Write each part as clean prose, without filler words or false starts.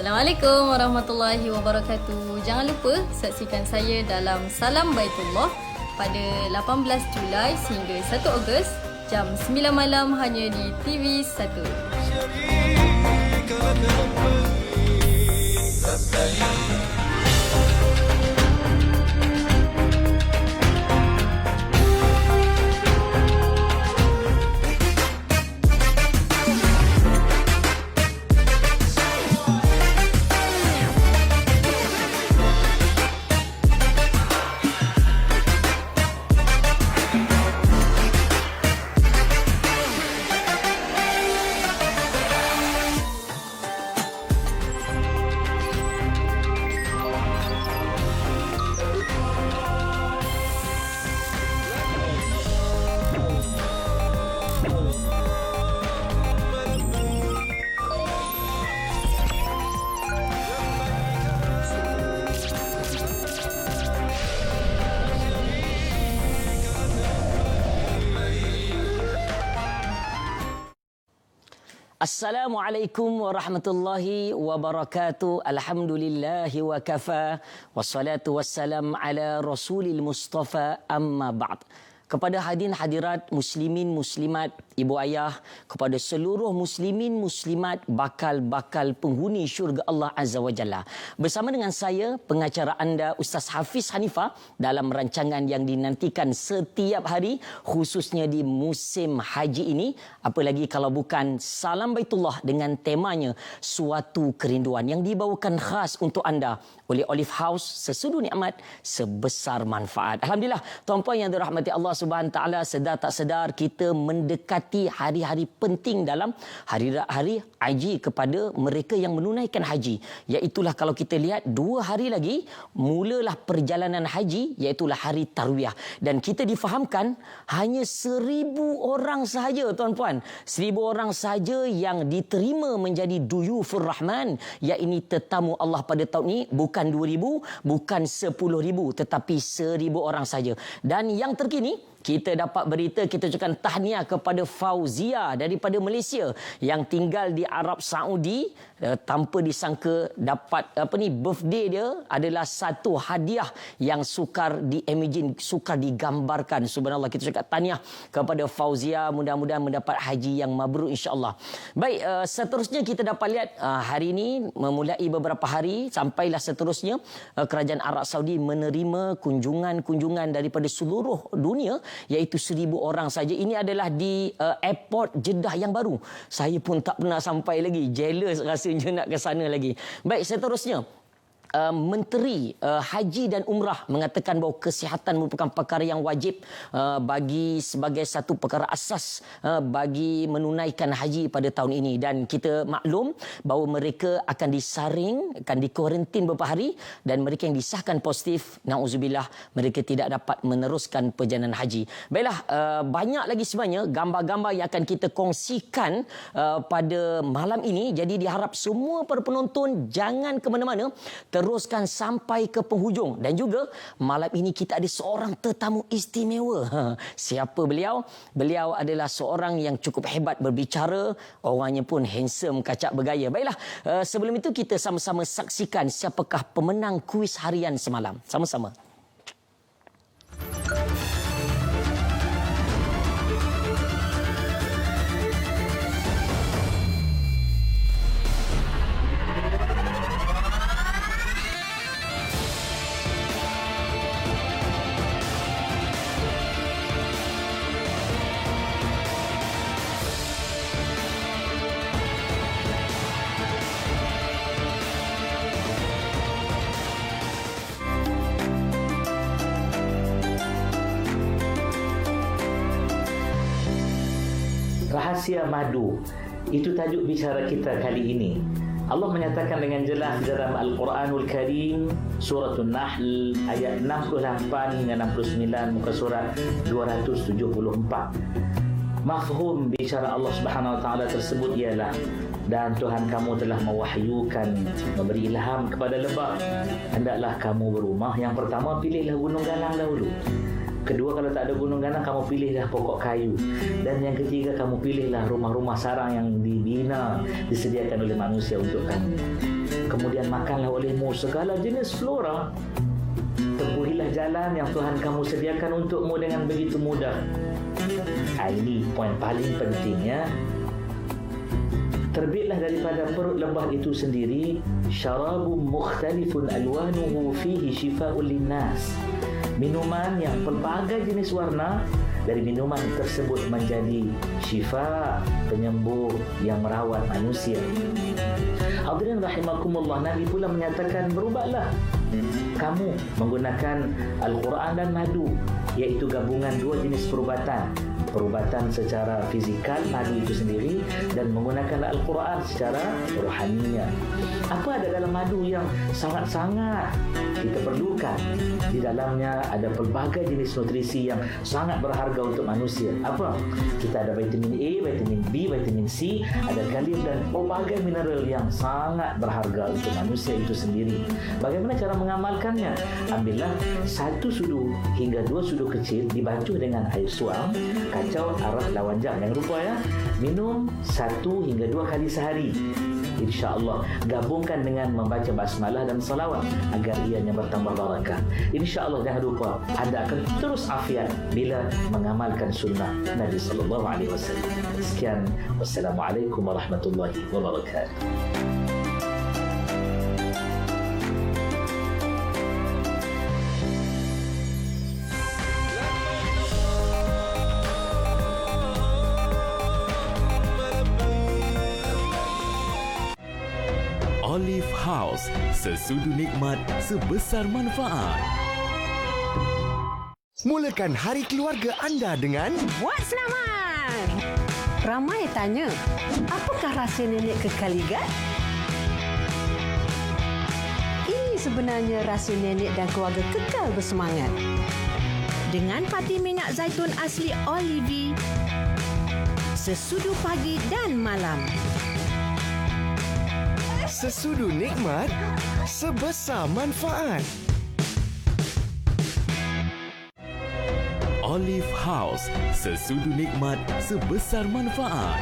Assalamualaikum warahmatullahi wabarakatuh. Jangan lupa saksikan saya dalam Salam Baitullah pada 18 Julai hingga 1 Ogos jam 9 malam hanya di TV1. Assalamualaikum warahmatullahi wabarakatuh. Alhamdulillahi wa kafa. Wassalatu wassalam ala rasulil mustafa amma ba'd. Kepada hadirin hadirat, muslimin muslimat, ibu ayah, kepada seluruh muslimin muslimat, bakal-bakal penghuni syurga Allah Azza wa Jalla. Bersama dengan saya, pengacara anda Ustaz Hafiz Hanifah dalam rancangan yang dinantikan setiap hari, khususnya di musim haji ini. Apalagi kalau bukan Salam Baitullah dengan temanya Suatu Kerinduan yang dibawakan khas untuk anda oleh Olive House, sesudu nikmat, sebesar manfaat. Alhamdulillah, tuan-puan yang dirahmati Allah Subhanahu Taala, sedar tak sedar kita mendekati hari-hari penting dalam hari haji kepada mereka yang menunaikan haji. Iaitulah kalau kita lihat 2 hari lagi mulalah perjalanan haji, iaitulah hari tarwiyah. Dan kita difahamkan hanya 1,000 orang sahaja, tuan-puan. 1,000 orang sahaja yang diterima menjadi duyufur rahman, iaitu tetamu Allah pada tahun ini. Bukan 2,000, bukan 10,000, tetapi 1,000 orang saja. Dan yang terkini, kita dapat berita, kita ucapkan tahniah kepada Fauzia daripada Malaysia yang tinggal di Arab Saudi. Tanpa disangka dapat birthday dia adalah satu hadiah yang sukar di-imagine, sukar digambarkan. Subhanallah, kita cakap tahniah kepada Fauzia, mudah-mudahan mendapat haji yang mabrur insya-Allah. Baik, seterusnya kita dapat lihat hari ini memulai beberapa hari sampailah seterusnya kerajaan Arab Saudi menerima kunjungan daripada seluruh dunia, iaitu 1,000 orang saja. Ini adalah di airport Jeddah yang baru. Saya pun tak pernah sampai lagi. Jealous rasanya nak ke sana lagi. Baik, seterusnya. Menteri Haji dan Umrah mengatakan bahawa kesihatan merupakan perkara yang wajib bagi sebagai satu perkara asas bagi menunaikan haji pada tahun ini. Dan kita maklum bahawa mereka akan disaring, akan dikuarantin beberapa hari, dan mereka yang disahkan positif, na'udzubillah, mereka tidak dapat meneruskan perjalanan haji. Baiklah, banyak lagi sebenarnya gambar-gambar yang akan kita kongsikan pada malam ini. Jadi diharap semua para penonton jangan ke mana-mana, teruskan sampai ke penghujung. Dan juga malam ini kita ada seorang tetamu istimewa. Siapa beliau? Beliau adalah seorang yang cukup hebat berbicara, orangnya pun handsome, kacak bergaya. Baiklah, sebelum itu kita sama-sama saksikan siapakah pemenang kuis harian semalam. Sama-sama. Rahasia madu, itu tajuk bicara kita kali ini. Allah menyatakan dengan jelas dalam Al-Quranul Karim, surah An-Nahl ayat 68 hingga 69, muka surat 274. Mafhum bicara Allah Subhanahu Wa Taala tersebut ialah, dan Tuhan kamu telah mewahyukan, memberi ilham kepada lebah, hendaklah kamu berumah. Yang pertama, pilihlah gunung galang dahulu. Kedua, kalau tak ada gunung ganang, kamu pilihlah pokok kayu. Dan yang ketiga, kamu pilihlah rumah-rumah sarang yang dibina, disediakan oleh manusia untuk kamu. kemudian makanlah olehmu segala jenis flora. Tempuhilah jalan yang Tuhan kamu sediakan untukmu dengan begitu mudah. Ini poin paling pentingnya. Terbitlah daripada perut lebah itu sendiri syarabun mukhtalifun alwanuhu fihi shifa'un linnas. Minuman yang pelbagai jenis warna, dari minuman tersebut menjadi syifa, penyembuh yang merawat manusia. Hadirin rahimakumullah, Nabi pula menyatakan berubahlah kamu menggunakan Al-Quran dan madu, iaitu gabungan dua jenis perubatan. Perubatan secara fizikal, madu itu sendiri, dan menggunakan Al-Quran secara rohaninya. Apa ada dalam madu yang sangat-sangat kita perlukan? Di dalamnya ada pelbagai jenis nutrisi yang sangat berharga untuk manusia. Apa? Kita ada vitamin A, vitamin B, vitamin C, ada kalium dan pelbagai mineral yang sangat berharga untuk manusia itu sendiri. Bagaimana cara mengamalkannya? Ambillah 1 sudu hingga 2 sudu kecil, dibasuh dengan air suam, kacau arah lawan jam. Jangan lupa ya, minum 1 hingga 2 kali sehari. InsyaAllah, gabungkan dengan membaca basmalah dan salawat agar ianya bertambah barakah. InsyaAllah, jangan lupa, anda akan terus afiat bila mengamalkan sunnah Nabi SAW. Sekian, wassalamualaikum warahmatullahi wabarakatuh. Olive House, sesudu nikmat sebesar manfaat. Mulakan hari keluarga anda dengan Buat selamat! Ramai tanya, apakah rahsia nenek kekal ligat? Ini sebenarnya rahsia nenek dan keluarga kekal bersemangat. Dengan pati minyak zaitun asli Olive, sesudu pagi dan malam. sesudu nikmat sebesar manfaat. Olive House, sesudu nikmat sebesar manfaat.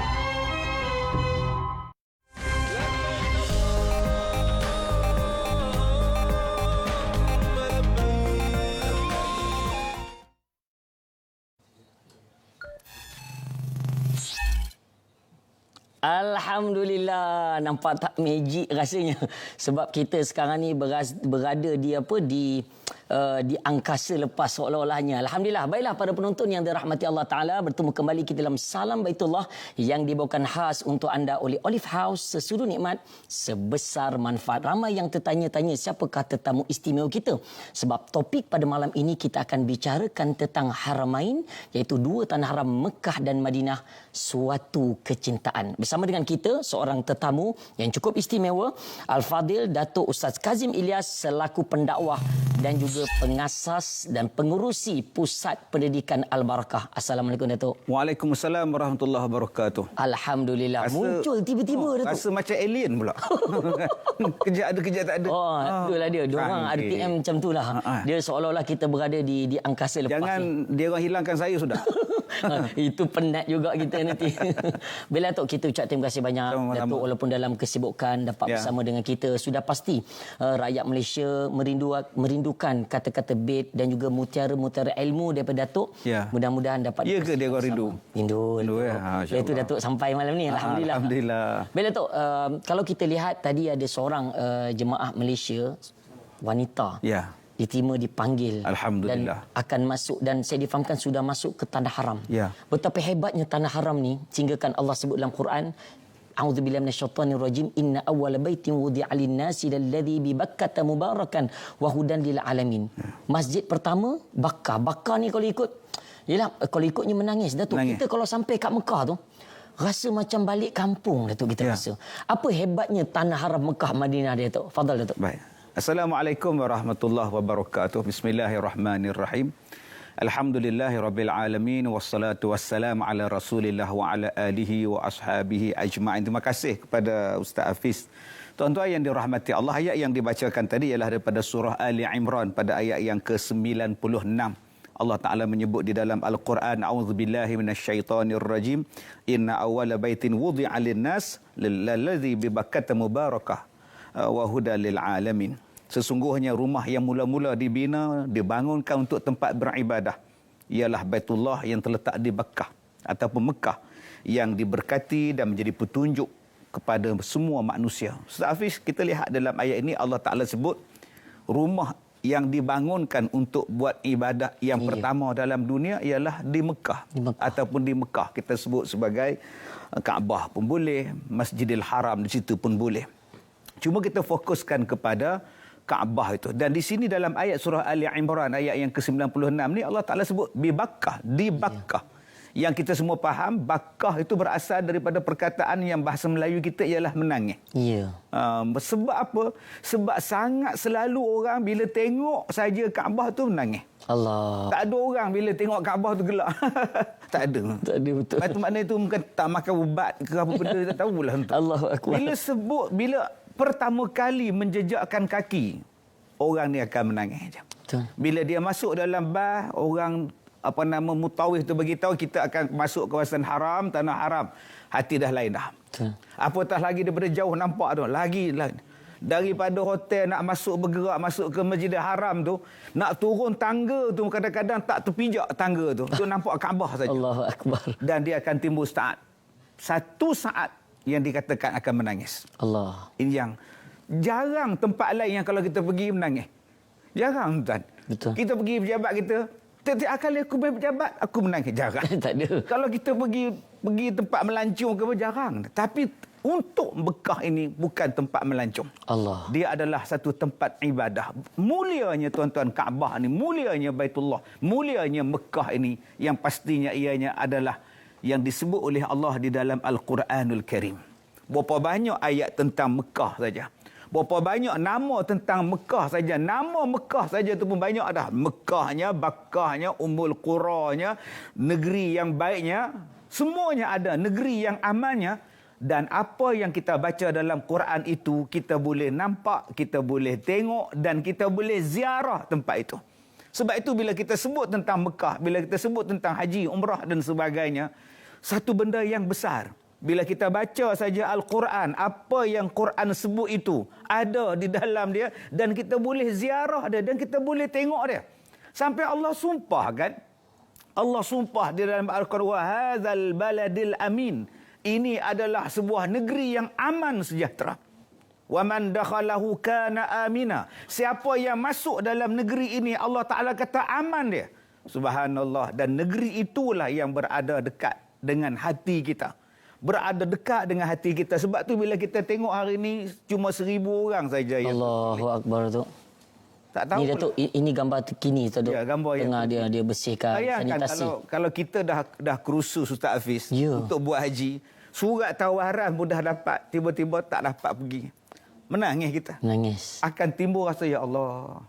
Alhamdulillah, nampak tak magic rasanya sebab kita sekarang ni berada di di angkasa lepas seolah-olahnya. Alhamdulillah. Baiklah para penonton yang dirahmati Allah Taala, bertemu kembali kita dalam Salam Baitullah yang dibawakan khas untuk anda oleh Olive House, sesudu nikmat sebesar manfaat. Ramai yang tertanya-tanya siapakah tetamu istimewa kita, sebab topik pada malam ini kita akan bicarakan tentang Haramain, iaitu dua tanah haram Mekah dan Madinah, suatu kecintaan. Bersama dengan kita seorang tetamu yang cukup istimewa, Al-Fadil Datuk Ustaz Kazim Ilyas selaku pendakwah dan juga pengasas dan pengurusi Pusat Pendidikan Al-Barakah. Assalamualaikum Datuk. Waalaikumsalam warahmatullahi wabarakatuh. Alhamdulillah. Muncul tiba-tiba Datuk. Rasa macam alien pula. Kejap ada, kejap tak ada. Itulah dia. Diorang RTM macam itulah. Dia seolah-olah kita berada di angkasa lepas. Jangan dia orang hilangkan saya sudah. Itu penat juga kita nanti. Bila Datuk, kita ucap terima kasih banyak. Sama-sama. Datuk walaupun dalam kesibukan dapat bersama dengan kita. Sudah pasti rakyat Malaysia merindukan kata-kata bait dan juga mutiara-mutiara ilmu daripada Datuk. Ya. Mudah-mudahan dapat. Ya ke dia orang rindu? Rindu ya. Itu Datuk sampai malam ni. Alhamdulillah. Alhamdulillah. Baik Datuk, kalau kita lihat tadi ada seorang jemaah Malaysia wanita. Ya. Diterima, dipanggil Alhamdulillah. dan akan masuk, dan saya difahamkan sudah masuk ke tanah haram. Ya. Betapa hebatnya tanah haram ni, sehinggakan Allah sebut dalam Quran, A'udzubillahi minasyaitonirrajim, inna awwala baitin wudi'a lin-nasi lalladzi bi Bakkah mubarakan wa hudan lil alamin. Masjid pertama Bakkah. Bakkah ni kalau ikut, yalah kalau ikutnya menangis Datuk. Kita kalau sampai kat Mekah tu rasa macam balik kampung Datuk, kita rasa. Apa hebatnya tanah haram Mekah Madinah dia Datuk? Fadal Datuk. Baik. Assalamualaikum warahmatullahi wabarakatuh. Bismillahirrahmanirrahim. Alhamdulillahirabbil alamin wassalatu wassalamu ala Rasulillah wa ala alihi wa ashabihi ajma'in. Terima kasih kepada Ustaz Hafiz. Tuan-tuan yang dirahmati Allah, ayat yang dibacakan tadi ialah daripada surah Ali Imran pada ayat yang ke-96. Allah Taala menyebut di dalam Al-Quran, a'udzubillahi minasyaitonirrajim, inna awwala baitin wudi'a lin-nas lalladzi bi Bakkah mubarakah. wa hudal lil alamin. Sesungguhnya rumah yang mula-mula dibina, dibangunkan untuk tempat beribadah ialah Baitullah yang terletak di Mekah ataupun Mekah yang diberkati dan menjadi petunjuk kepada semua manusia. Ustaz Hafiz, kita lihat dalam ayat ini Allah Ta'ala sebut rumah yang dibangunkan untuk buat ibadah yang pertama dalam dunia ialah di Mekah. Ataupun di Mekah kita sebut sebagai Kaabah pun boleh, Masjidil Haram di situ pun boleh. Cuma kita fokuskan kepada Kaabah itu. Dan di sini dalam ayat surah Ali Imran ayat yang ke-96 ni Allah Ta'ala sebut di Bakkah, di Bakkah. Yang kita semua faham, Bakkah itu berasal daripada perkataan yang bahasa Melayu kita ialah menangis. Ya. Sebab apa? Sebab sangat selalu orang bila tengok saja Kaabah tu menangis. Allah. Tak ada orang bila tengok Kaabah tu gelak. Tak ada. Tak ada, betul. Itu maknanya tu mungkin tak makan ubat ke apa benda, tak tahulah. Allahu Akbar. Bila pertama kali menjejakkan kaki, orang ni akan menangis je. Betul. Bila dia masuk dalam bah, orang mutawif tu beritahu kita akan masuk kawasan haram, tanah haram. Hati dah lain dah. Betul. Apatah lagi daripada jauh nampak tu, lagi lain. Daripada hotel nak masuk bergerak masuk ke Masjidil Haram tu, nak turun tangga tu kadang-kadang tak terpijak tangga tu. Tu nampak Kaabah saja. Allahu Akbar. Dan dia akan timbul satu saat yang dikatakan akan menangis. Allah. Ini yang jarang tempat lain yang kalau kita pergi menangis. Jarang, tuan. Betul. Kita pergi pejabat kita, setiap kali aku pergi pejabat, aku menangis. Jarang. Tak ada. Kalau kita pergi tempat melancong ke apa, jarang. Tapi untuk Mekah ini bukan tempat melancong. Allah. Dia adalah satu tempat ibadah. Mulianya tuan-tuan Kaabah ni, mulianya Baitullah, mulianya Mekah ini yang pastinya ianya adalah yang disebut oleh Allah di dalam Al-Quranul Karim. Berapa banyak ayat tentang Mekah saja. Berapa banyak nama tentang Mekah saja. Nama Mekah saja tu pun banyak dah. Mekahnya, Bakkahnya, Ummul Quranya, negeri yang baiknya, semuanya ada. Negeri yang amannya. Dan apa yang kita baca dalam Quran itu, kita boleh nampak, kita boleh tengok dan kita boleh ziarah tempat itu. Sebab itu bila kita sebut tentang Mekah, bila kita sebut tentang haji, umrah dan sebagainya, satu benda yang besar. Bila kita baca saja Al-Quran, apa yang Quran sebut itu ada di dalam dia dan kita boleh ziarah dia dan kita boleh tengok dia. Sampai Allah sumpah kan? Allah sumpah di dalam Al-Quran, wa hadzal baladil amin. Ini adalah sebuah negeri yang aman sejahtera. Wa man dakhalahu kana amina. Siapa yang masuk dalam negeri ini Allah Taala kata aman dia. Subhanallah. Dan negeri itulah yang berada dekat dengan hati kita. Berada dekat dengan hati kita. Sebab tu bila kita tengok hari ini cuma 1,000 orang saja yang Allahu Akbar tu. tak tahu. Ni Datuk, ini gambar terkini tu. Ya, gambar yang tengah dia bersihkan bayangkan sanitasi. kalau kita dah kursus Ustaz Hafiz untuk buat haji, surat tawaran pun dah dapat, tiba-tiba tak dapat pergi. Menangis kita. Nangis. Akan timbul rasa, ya Allah.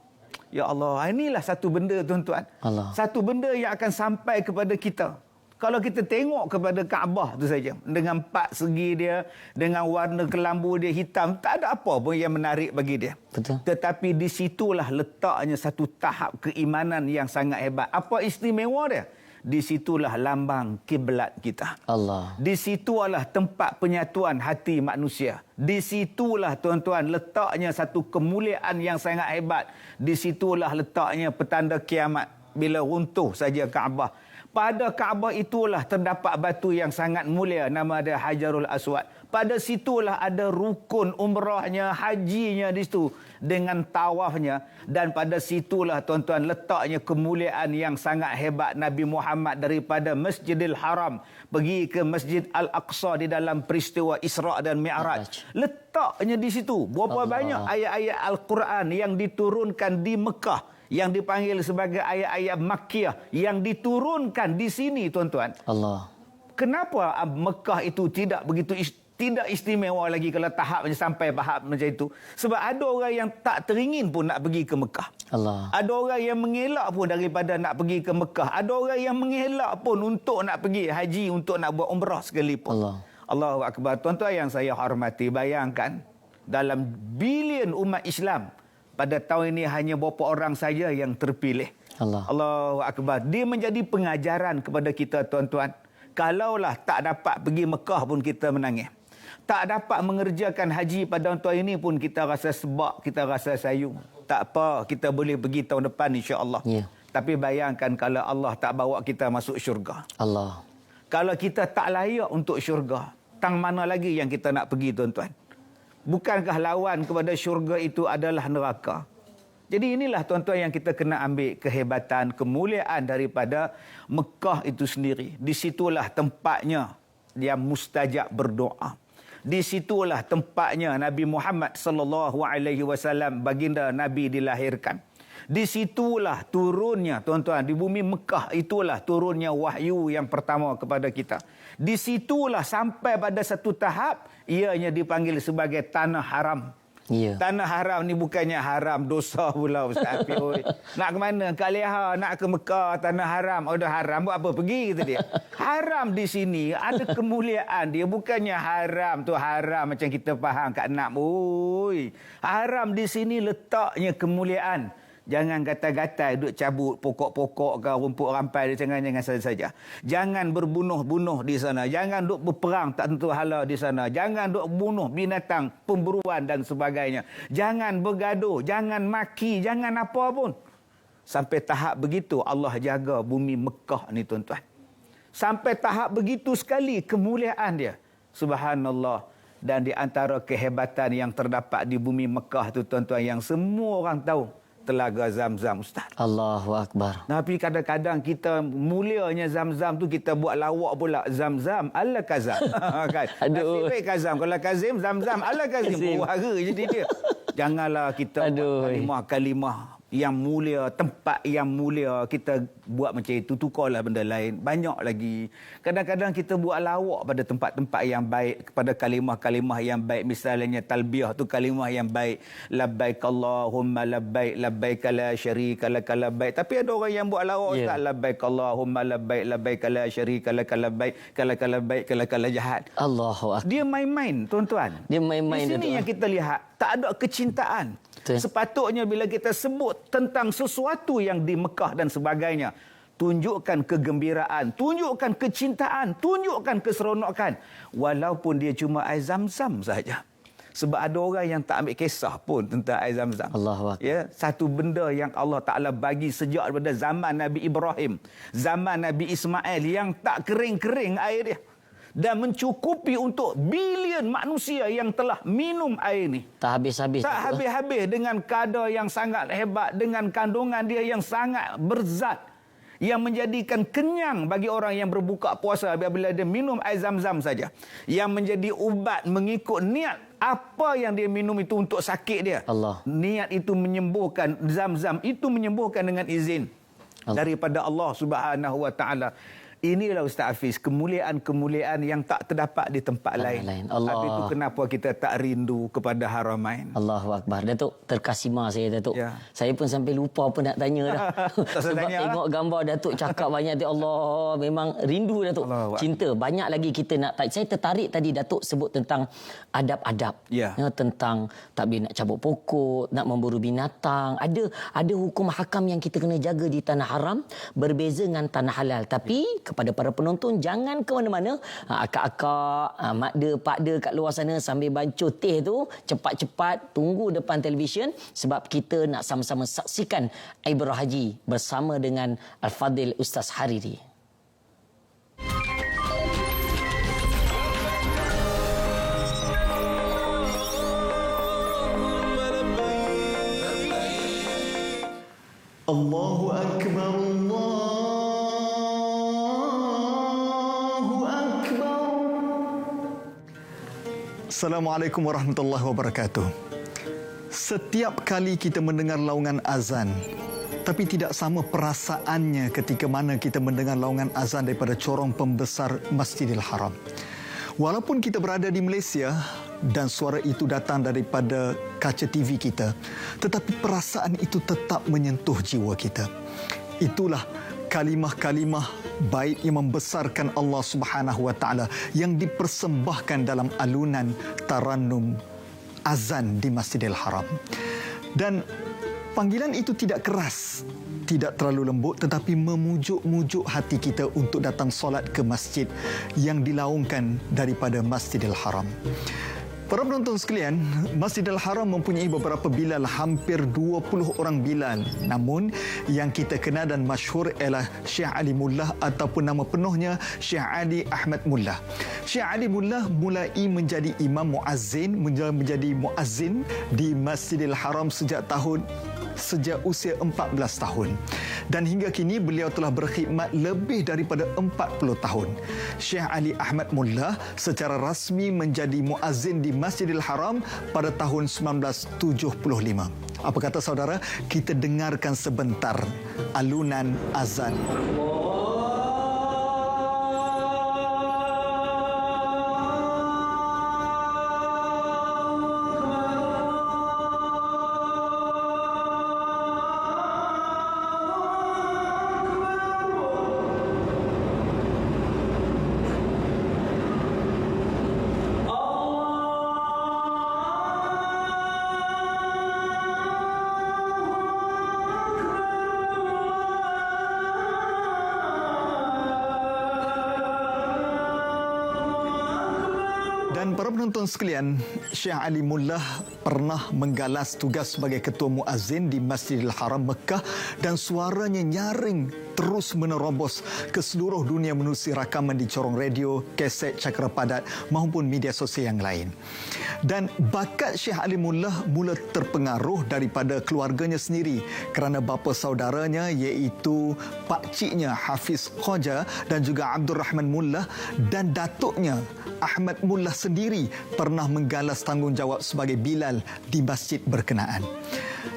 Ya Allah, inilah satu benda tuan-tuan. Allah. Satu benda yang akan sampai kepada kita. Kalau kita tengok kepada Kaabah tu saja, dengan 4 segi dia, dengan warna kelambu dia hitam, tak ada apa pun yang menarik bagi dia. Betul. Tetapi di situlah letaknya satu tahap keimanan yang sangat hebat. Apa istimewa dia? Di situlah lambang kiblat kita. Allah. Di situlah tempat penyatuan hati manusia. Di situlah tuan-tuan letaknya satu kemuliaan yang sangat hebat. Di situlah letaknya petanda kiamat bila runtuh saja Kaabah. Pada Kaabah itulah terdapat batu yang sangat mulia, nama dia Hajarul Aswad. Pada situlah ada rukun umrahnya, hajinya di situ dengan tawafnya. Dan pada situlah tuan-tuan letaknya kemuliaan yang sangat hebat Nabi Muhammad daripada Masjidil Haram pergi ke Masjid Al-Aqsa di dalam peristiwa Isra' dan Mi'raj. Letaknya di situ. Berapa banyak ayat-ayat Al-Quran yang diturunkan di Mekah, yang dipanggil sebagai ayat-ayat Makkiyah, yang diturunkan di sini tuan-tuan. Allah. Kenapa Mekah itu tidak begitu tidak istimewa lagi kalau tahapnya sampai tahap macam itu? Sebab ada orang yang tak teringin pun nak pergi ke Mekah. Allah. Ada orang yang mengelak pun daripada nak pergi ke Mekah. Ada orang yang mengelak pun untuk nak pergi haji, untuk nak buat umrah sekalipun. Allah. Allahu Akbar. Tuan-tuan yang saya hormati, bayangkan dalam bilion umat Islam, pada tahun ini hanya beberapa orang saja yang terpilih. Allahu Akbar. Dia menjadi pengajaran kepada kita tuan-tuan. Kalaulah tak dapat pergi Mekah pun kita menangis. Tak dapat mengerjakan haji pada tahun ini pun kita rasa sebab, kita rasa sayung. Tak apa, kita boleh pergi tahun depan insya-Allah. Ya. Tapi bayangkan kalau Allah tak bawa kita masuk syurga. Allah. Kalau kita tak layak untuk syurga, tang mana lagi yang kita nak pergi, tuan-tuan? Bukankah lawan kepada syurga itu adalah neraka? Jadi inilah, tuan-tuan, yang kita kena ambil kehebatan, kemuliaan daripada Mekah itu sendiri. Di situlah tempatnya dia mustajab berdoa. Di situlah tempatnya Nabi Muhammad sallallahu alaihi wasallam, baginda Nabi, dilahirkan. Di situlah turunnya, tuan-tuan, di bumi Mekah itulah turunnya wahyu yang pertama kepada kita. Di situlah sampai pada satu tahap ianya dipanggil sebagai tanah haram. Ya. Tanah haram ni bukannya haram dosa pula, Ustaz Afiq. Nak ke mana? Kak Leha nak ke Mekah, tanah haram. Oh, dah haram, buat apa pergi, kata dia. Haram di sini ada kemuliaan dia, bukannya haram tu haram macam kita faham Kak Nak. Oi, haram di sini letaknya kemuliaan. Jangan gatal-gatal duk cabut pokok-pokok ke rumput rampai, jangan saja. Jangan berbunuh-bunuh di sana. Jangan duk berperang tak tentu hala di sana. Jangan duk bunuh binatang, pemburuan dan sebagainya. Jangan bergaduh, jangan maki, jangan apa pun. Sampai tahap begitu Allah jaga bumi Mekah ni, tuan-tuan. Sampai tahap begitu sekali kemuliaan dia. Subhanallah. Dan di antara kehebatan yang terdapat di bumi Mekah tu, tuan-tuan, yang semua orang tahu, Telaga Zam-Zam, Ustaz. Allahu Akbar. Tapi kadang-kadang kita mulianya Zam-Zam tu kita buat lawak pula. Zam-Zam ala Kazam. Kan? Aduh. Nasib baik Kazam. Kalau Kazim, Zam-Zam ala Kazim. Puara jadi dia. Janganlah kita buat kalimah-kalimah yang mulia, tempat yang mulia, kita buat macam itu, tukarlah benda lain. Banyak lagi. Kadang-kadang kita buat lawak pada tempat-tempat yang baik, kepada kalimah-kalimah yang baik. Misalnya talbiyah tu kalimah yang baik. Labbaik Allahumma labbaik, labbaik la syarika lak labbaik. Tapi ada orang yang buat lawak, Ustaz. Labbaik Allahumma labbaik, labbaik la syarika lak labbaik, kala jahat. Allahu Akbar. Dia main-main, tuan-tuan. Dia main-main. Di sini yang kita lihat, tak ada kecintaan. Betul. Sepatutnya bila kita sebut tentang sesuatu yang di Mekah dan sebagainya, tunjukkan kegembiraan, tunjukkan kecintaan, tunjukkan keseronokan. Walaupun dia cuma air Zam-Zam saja. Sebab ada orang yang tak ambil kisah pun tentang air Zam-Zam. Allahu Akbar. Ya, satu benda yang Allah Ta'ala bagi sejak daripada zaman Nabi Ibrahim, zaman Nabi Ismail, yang tak kering-kering air dia. Dan mencukupi untuk bilion manusia yang telah minum air ini. Tak habis-habis. Tak habis-habis, dengan kadar yang sangat hebat, dengan kandungan dia yang sangat berzat, yang menjadikan kenyang bagi orang yang berbuka puasa apabila dia minum air Zam-Zam saja. Yang menjadi ubat mengikut niat apa yang dia minum itu untuk sakit dia. Allah. Niat itu menyembuhkan, Zam-Zam itu menyembuhkan dengan izin daripada Allah Subhanahu wa taala. Inilah Ustaz Hafiz, kemuliaan-kemuliaan yang tak terdapat di tempat lain. Allah. Tapi itu kenapa kita tak rindu kepada Haramain. Allahu Akbar. Datuk, terkasima saya, Datuk. Ya. Saya pun sampai lupa apa nak tanya dah. Tak Sebab tanya tengok gambar Datuk cakap banyak. Allah, memang rindu, Datuk. Allah. Cinta. Banyak lagi kita nak. Saya tertarik tadi Datuk sebut tentang adab-adab. Ya. Tentang tak boleh nak cabut pokok, nak memburu binatang. Ada hukum hakam yang kita kena jaga di tanah haram, berbeza dengan tanah halal. Tapi kepada para penonton, jangan ke mana-mana. Akak-akak, makda, pakda kat luar sana sambil bancuh teh tu, cepat-cepat tunggu depan televisyen sebab kita nak sama-sama saksikan Ibrah Haji bersama dengan Al-Fadil Ustaz Hariri. Allahu Akbar, Assalamualaikum warahmatullahi wabarakatuh. Setiap kali kita mendengar laungan azan, tapi tidak sama perasaannya ketika mana kita mendengar laungan azan daripada corong pembesar Masjidil Haram. Walaupun kita berada di Malaysia dan suara itu datang daripada kaca TV kita, tetapi perasaan itu tetap menyentuh jiwa kita. Itulah kalimah-kalimah baik yang membesarkan Allah Subhanahu wa taala yang dipersembahkan dalam alunan tarannum azan di Masjidil Haram. Dan Panggilan itu tidak keras, tidak terlalu lembut, tetapi memujuk-mujuk hati kita untuk datang solat ke masjid yang dilaungkan daripada Masjidil Haram. Para penonton sekalian, Masjidil Haram mempunyai beberapa bilal, hampir 20 orang bilal. Namun, yang kita kenal dan masyhur ialah Syekh Ali Mullah ataupun nama penuhnya Syekh Ali Ahmad Mullah. Syekh Ali Mullah mulai menjadi imam muazzin, menjadi muazzin di Masjidil Haram sejak usia 14 tahun. Dan hingga kini beliau telah berkhidmat lebih daripada 40 tahun. Syekh Ali Ahmad Mullah secara rasmi menjadi muazzin di Masjidil Haram pada tahun 1975. Apa kata saudara? Kita dengarkan sebentar alunan azan. Dan para penonton sekalian, Syekh Ali Mullah pernah menggalas tugas sebagai ketua muazzin di Masjidil Haram Mekah dan suaranya nyaring terus menerobos ke seluruh dunia menerusi rakaman di corong radio, kaset, cakera padat maupun media sosial yang lain. Dan bakat Syekh Ali Mullah mula terpengaruh daripada keluarganya sendiri kerana bapa saudaranya iaitu pakciknya Hafiz Khaja dan juga Abdul Rahman Mullah dan datuknya Ahmad Mullah sendiri pernah menggalas tanggungjawab sebagai Bilal di masjid berkenaan.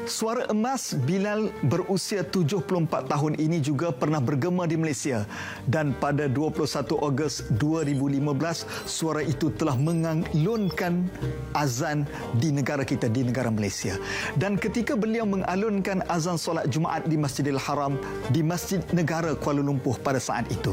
Suara emas Bilal berusia 74 tahun ini juga pernah bergema di Malaysia dan pada 21 Ogos 2015 suara itu telah mengalunkan azan di negara kita, di negara Malaysia. Dan ketika beliau mengalunkan azan solat Jumaat di Masjidil Haram di Masjid Negara Kuala Lumpur pada saat itu,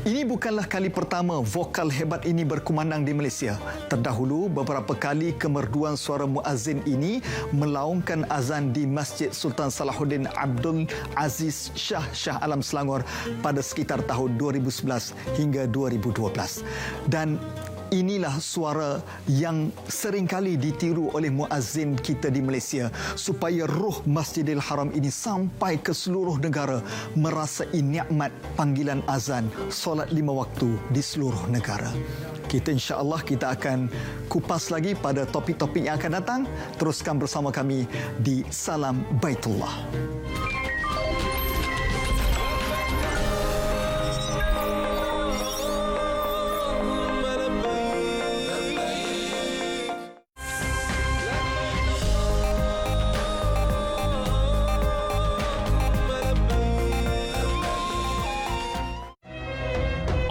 ini bukanlah kali pertama vokal hebat ini berkumandang di Malaysia. Terdahulu beberapa kali kemerduan suara muazzin ini melaungkan azan di Masjid Sultan Salahuddin Abdul Aziz Shah Alam Selangor pada sekitar tahun 2011 hingga 2012. Dan inilah suara yang seringkali ditiru oleh muazzin kita di Malaysia supaya ruh Masjidil Haram ini sampai ke seluruh negara merasai nikmat panggilan azan solat 5 waktu di seluruh negara. Kita insya-Allah kita akan kupas lagi pada topik-topik yang akan datang. Teruskan bersama kami di Salam Baitullah.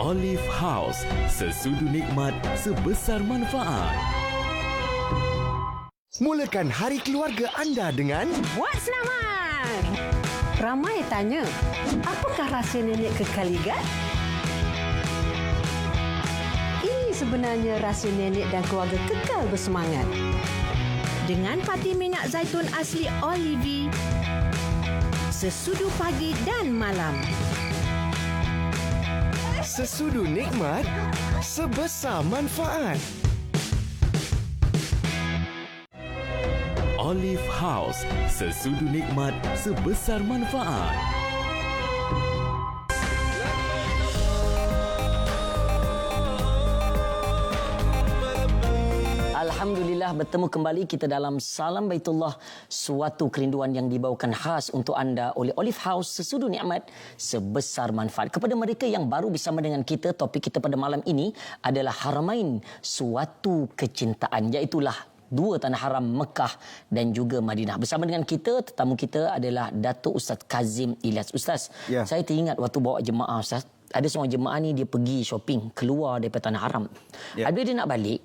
Olive House, sesudu nikmat sebesar manfaat. Mulakan hari keluarga anda dengan Buat selamat! Ramai tanya, apakah rahsia nenek kekal ligat? Ini sebenarnya rahsia nenek dan keluarga kekal bersemangat. Dengan pati minyak zaitun asli Olive, sesudu pagi dan malam. sesudu nikmat sebesar manfaat. Olive House, sesudu nikmat sebesar manfaat. Alhamdulillah bertemu kembali kita dalam Salam Baitullah, suatu kerinduan yang dibawakan khas untuk anda oleh Olive House, sesudu nikmat sebesar manfaat. Kepada mereka yang baru bersama dengan kita, topik kita pada malam ini adalah Haramain, suatu kecintaan, iaitulah dua tanah haram Mekah dan juga Madinah. Bersama dengan kita, tetamu kita adalah Datuk Ustaz Kazim Ilyas. Ustaz, saya teringat waktu bawa jemaah Ustaz, ada seorang jemaah ni dia pergi shopping keluar daripada tanah haram. Habis dia nak balik,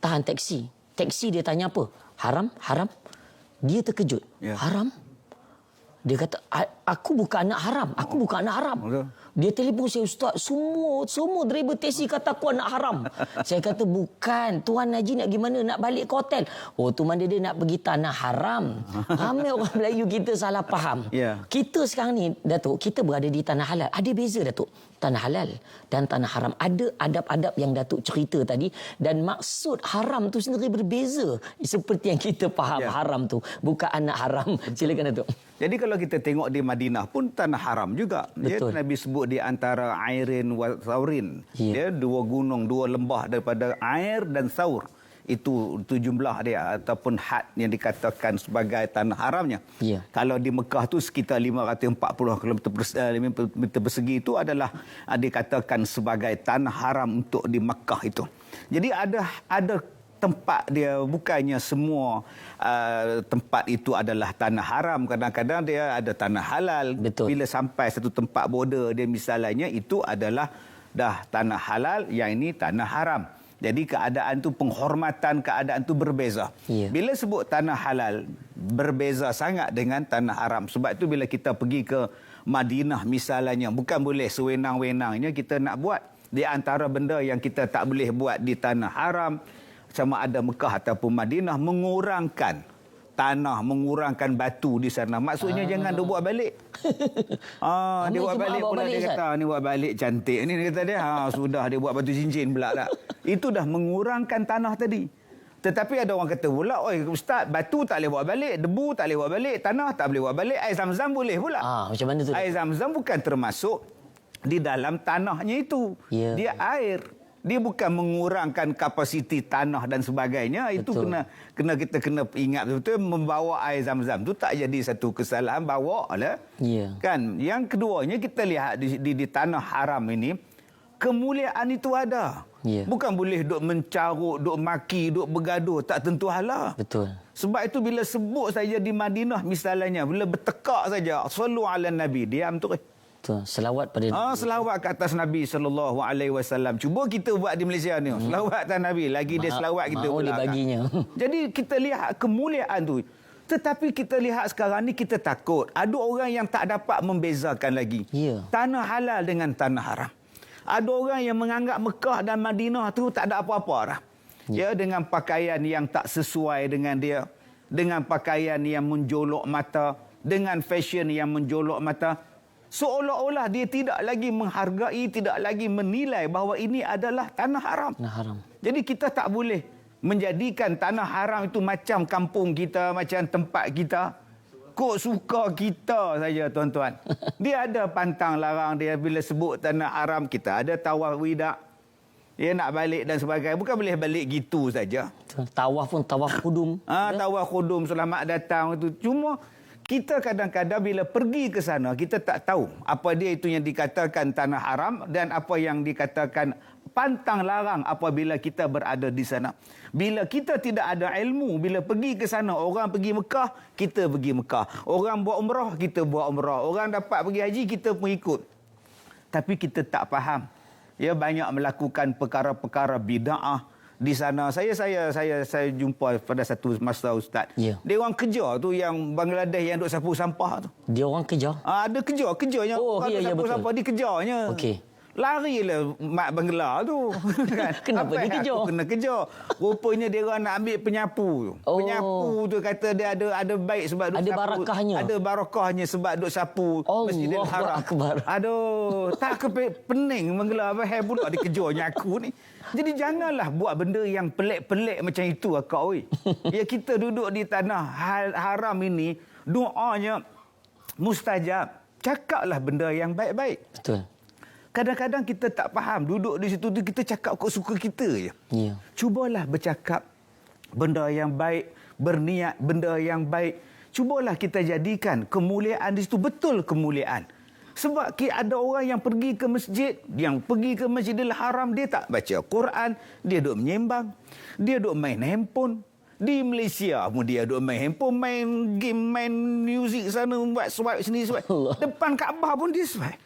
tahan taksi. Taksi dia tanya apa? Haram? Haram? Dia terkejut. Haram? Dia kata, aku bukan anak haram. Aku bukan anak haram. Dia telefon saya, Ustaz, semua driver taksi kata aku anak haram. Saya kata bukan, Tuan Haji nak gimana, nak balik ke hotel. Oh, tu mana dia nak pergi tanah haram. Ramai orang Melayu kita salah faham. Ya. Kita sekarang ni, Datuk, kita berada di tanah halal. Ada beza, Datuk. Tanah halal dan tanah haram. Ada adab-adab yang Datuk cerita tadi. Dan maksud haram tu sendiri berbeza. Seperti yang kita faham, haram tu. Bukan anak haram. Silakan, Datuk. Jadi kalau kita tengok di Madinah pun tanah haram juga. Betul. Nabi sebut di antara Airin wa Thaurin. Ya. Dua gunung, dua lembah daripada Air dan Thaur. Itu jumlah dia ataupun had yang dikatakan sebagai tanah haramnya. Ya. Kalau di Mekah tu sekitar 540 km persegi itu adalah dikatakan sebagai tanah haram untuk di Mekah itu. Jadi ada tempat dia, bukannya semua tempat itu adalah tanah haram. Kadang-kadang dia ada tanah halal. Betul. Bila sampai satu tempat border dia misalnya, itu adalah dah tanah halal, yang ini tanah haram. Jadi keadaan tu, penghormatan keadaan tu berbeza. Ya. Bila sebut tanah halal, berbeza sangat dengan tanah haram. Sebab itu bila kita pergi ke Madinah misalnya, bukan boleh sewenang-wenangnya kita nak buat. Di antara benda yang kita tak boleh buat di tanah haram, sama ada Mekah ataupun Madinah, mengurangkan tanah, mengurangkan batu di sana. Maksudnya jangan dia buat balik. Dia buat balik pula, dia kata ni buat balik cantik. Ni dia kata dia, sudah dia buat batu cincin pula tak. Itu dah mengurangkan tanah tadi. Tetapi ada orang kata pula, oi Ustaz, batu tak boleh buat balik, debu tak boleh buat balik, tanah tak boleh buat balik, air zam-zam boleh pula. Macam mana tu? Air zam-zam bukan termasuk di dalam tanahnya itu. Ya. Dia air. Dia bukan mengurangkan kapasiti tanah dan sebagainya. Itu kita kena ingat betul, membawa air zam-zam tu tak jadi satu kesalahan, bawa lah. Ya. Kan? Yang keduanya kita lihat di tanah haram ini, kemuliaan itu ada. Ya. Bukan boleh duk mencarut, duk maki, duk bergaduh, tak tentu hala. Betul. Sebab itu bila sebut saja di Madinah misalnya, bila bertekak saja, sallu ala Nabi, diam tu. Selawat pada selawat ke atas Nabi SAW. Cuba kita buat di Malaysia ni. Selawat atas Nabi. Lagi dia selawat kita pula. Baginya. Jadi kita lihat kemuliaan tu. Tetapi kita lihat sekarang ni kita takut. Ada orang yang tak dapat membezakan lagi. Ya. Tanah halal dengan tanah haram. Ada orang yang menganggap Mekah dan Madinah tu tak ada apa-apa dah. Ya, dengan pakaian yang tak sesuai dengan dia. Dengan pakaian yang menjolok mata. Dengan fashion yang menjolok mata. Seolah-olah dia tidak lagi menghargai, tidak lagi menilai bahawa ini adalah tanah haram. Tanah haram. Jadi kita tak boleh menjadikan tanah haram itu macam kampung kita, macam tempat kita. Kok suka kita saja, tuan-tuan. Dia ada pantang larang dia bila sebut tanah haram. Kita ada tawaf wida. Dia nak balik dan sebagainya. Bukan boleh balik gitu saja. Tawaf pun tawaf kudum. Tawaf kudum, selamat datang itu. Cuma kita kadang-kadang bila pergi ke sana, kita tak tahu apa dia itu yang dikatakan tanah haram dan apa yang dikatakan pantang larang apabila kita berada di sana. Bila kita tidak ada ilmu, bila pergi ke sana, orang pergi Mekah, kita pergi Mekah. Orang buat umrah, kita buat umrah. Orang dapat pergi haji, kita pun ikut. Tapi kita tak faham. Ya, banyak melakukan perkara-perkara bid'ah di sana. Saya jumpa pada satu masa, Ustaz. Ya. Dia orang kerja tu yang Bangladesh yang duk sapu sampah tu. Dia orang kerja? Ada kerjanya. Sapu sampah dia kerjanya. Okey. Larilah mak Bangla tu. Kan? Kenapa dia kerja? Kena kerja. Rupanya dia orang nak ambil penyapu tu. Penyapu tu kata dia ada baik sebab duk ada sapu. barakahnya. Ada barakahnya sebab duk sapu Masjidil Haram. Akbar. Aduh, tak pening Bangla apa pula dia kerjanya aku ni. Jadi janganlah buat benda yang pelik-pelik macam itu, akak oi. Ya, kita duduk di tanah haram ini, doanya mustajab. Cakaplah benda yang baik-baik. Betul. Kadang-kadang kita tak faham, duduk di situ kita cakap kok suka kita je. Ya. Cubalah bercakap benda yang baik, berniat benda yang baik. Cubalah kita jadikan kemuliaan di situ betul kemuliaan. Sebab ada orang yang pergi ke masjid, yang pergi ke Masjidil Haram, dia tak baca Quran, dia duk menyembang, dia duk main handphone, Di Malaysia pun dia duk main handphone, main game, main music sana, buat swipe sini, swipe. Depan Kaabah pun dia swipe.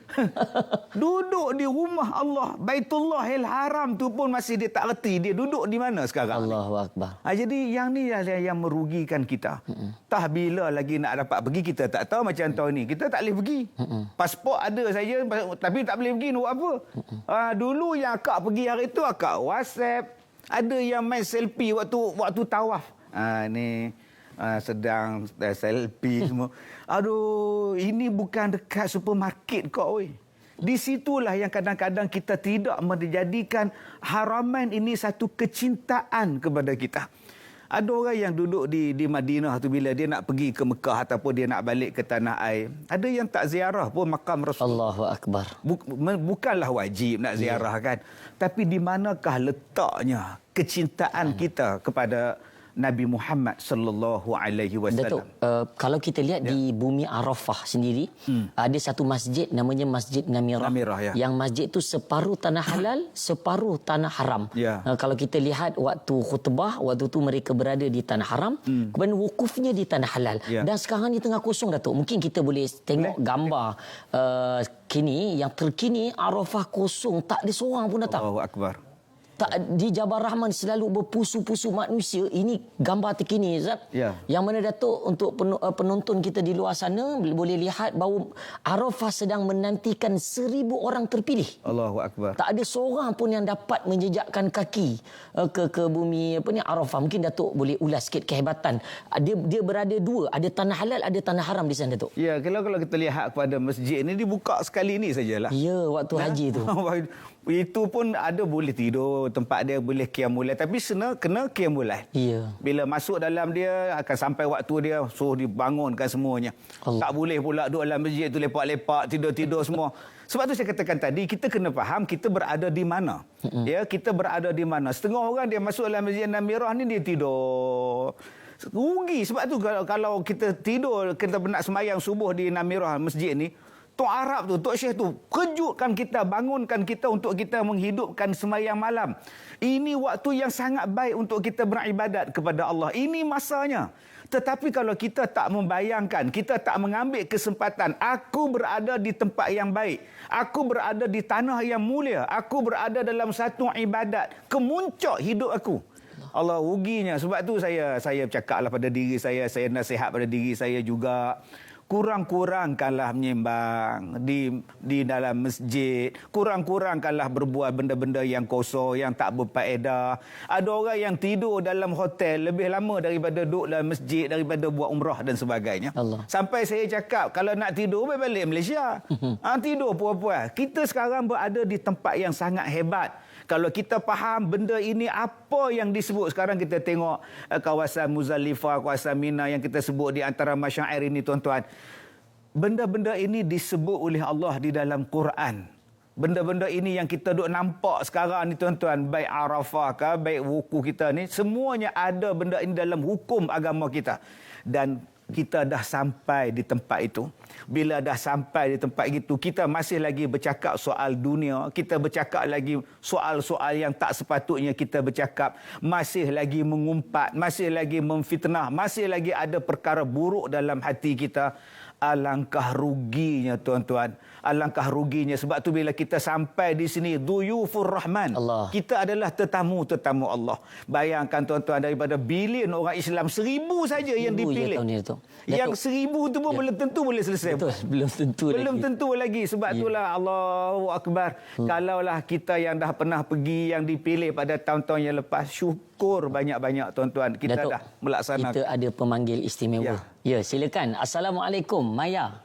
Duduk di rumah Allah, Baitullahil Haram tu pun masih dia tak reti dia duduk di mana sekarang. Allahu Akbar. Jadi yang ni yang merugikan kita. Tah bila lagi nak dapat pergi, kita tak tahu. Macam tahun ni kita tak boleh pergi. Pasport ada saja tapi tak boleh pergi nak buat apa. Dulu yang akak pergi hari tu, akak WhatsApp. Ada yang main selfie waktu tawaf. Sedang selfie semua. Aduh, ini bukan dekat supermarket kau. Di situlah yang kadang-kadang kita tidak menjadikan Haramain ini satu kecintaan kepada kita. Ada orang yang duduk di Madinah tu, bila dia nak pergi ke Mekah ataupun dia nak balik ke tanah air, ada yang tak ziarah pun makam Rasulullah. Allahu Akbar. Bukanlah wajib nak ziarah kan. Tapi di manakah letaknya kecintaan kita kepada Nabi Muhammad sallallahu alaihi wasallam. Datuk, kalau kita lihat di bumi Arafah sendiri, ada satu masjid namanya Masjid Namirah. Ya. Yang masjid tu separuh tanah halal, separuh tanah haram. Ya. Kalau kita lihat waktu khutbah, waktu tu mereka berada di tanah haram, kemudian wukufnya di tanah halal. Ya. Dan sekarang ni tengah kosong, Datuk. Mungkin kita boleh tengok gambar kini, yang terkini Arafah kosong, tak ada seorang pun datang. Allahu Akbar. Tak, di Jabal Rahman selalu berpusu-pusu manusia. Ini gambar terkini, Zat. Ya. Yang mana, Datuk, untuk penonton kita di luar sana boleh lihat bahawa Arafah sedang menantikan 1,000 orang terpilih. Allahu Akbar. Tak ada seorang pun yang dapat menjejakkan kaki ke bumi Arafah. Mungkin Datuk boleh ulas sikit kehebatan. Dia berada dua, ada tanah halal, ada tanah haram di sana, Datuk. Ya, kalau kita lihat kepada masjid ini, dibuka sekali ni sajalah. Ya, waktu haji tu. Itu pun ada boleh tidur, tempat dia boleh qiyamul lail, tapi kena qiyamul lail. Ya. Bila masuk dalam dia akan sampai waktu dia suruh dibangunkan semuanya. Allah. Tak boleh pula duduk dalam masjid tu lepak-lepak, tidur-tidur semua. Sebab tu saya katakan tadi, kita kena faham kita berada di mana. Ya, kita berada di mana. Setengah orang dia masuk dalam Masjid Namirah ni dia tidur. Rugi. Sebab tu kalau kita tidur, kita nak sembahyang subuh di Namirah masjid ni, Tok Arab tu, Tok Syekh tu kejutkan kita, bangunkan kita untuk kita menghidupkan sembahyang malam. Ini waktu yang sangat baik untuk kita beribadat kepada Allah. Ini masanya. Tetapi kalau kita tak membayangkan, kita tak mengambil kesempatan, aku berada di tempat yang baik, aku berada di tanah yang mulia, aku berada dalam satu ibadat, kemuncak hidup aku. Allah, ruginya. Sebab tu saya bercakaplah pada diri saya nasihat pada diri saya juga. Kurang-kurangkanlah menyembang di dalam masjid. Kurang-kurangkanlah berbuat benda-benda yang kosong, yang tak berfaedah. Ada orang yang tidur dalam hotel lebih lama daripada duduk dalam masjid, daripada buat umrah dan sebagainya. Allah. Sampai saya cakap, kalau nak tidur, balik Malaysia. Tidur puas-puas. Kita sekarang berada di tempat yang sangat hebat. Kalau kita faham benda ini apa yang disebut, sekarang kita tengok kawasan Muzdalifah, kawasan Mina yang kita sebut di antara masyair ini, tuan-tuan. Benda-benda ini disebut oleh Allah di dalam Quran. Benda-benda ini yang kita duk nampak sekarang ni, tuan-tuan, baik Arafah ke, baik wukuf kita ni, semuanya ada benda ini dalam hukum agama kita. Dan kita dah sampai di tempat itu. Bila dah sampai di tempat itu, kita masih lagi bercakap soal dunia, kita bercakap lagi soal-soal yang tak sepatutnya kita bercakap, masih lagi mengumpat, masih lagi memfitnah, masih lagi ada perkara buruk dalam hati kita. Alangkah ruginya, tuan-tuan. Alangkah ruginya. Sebab tu bila kita sampai di sini, Duyufur Rahman. Allah. Kita adalah tetamu-tetamu Allah. Bayangkan, tuan-tuan, daripada bilion orang Islam, 1,000 saja yang dipilih. Yang 1,000 tu pun belum tentu boleh selesai. Betul. Belum tentu lagi. Sebab itulah Allahu Akbar. Kalaulah kita yang dah pernah pergi, yang dipilih pada tahun-tahun yang lepas, syukur banyak-banyak, tuan-tuan. Kita Datuk, dah melaksanakan. Kita ada pemanggil istimewa. Ya, silakan. Assalamualaikum, Maya.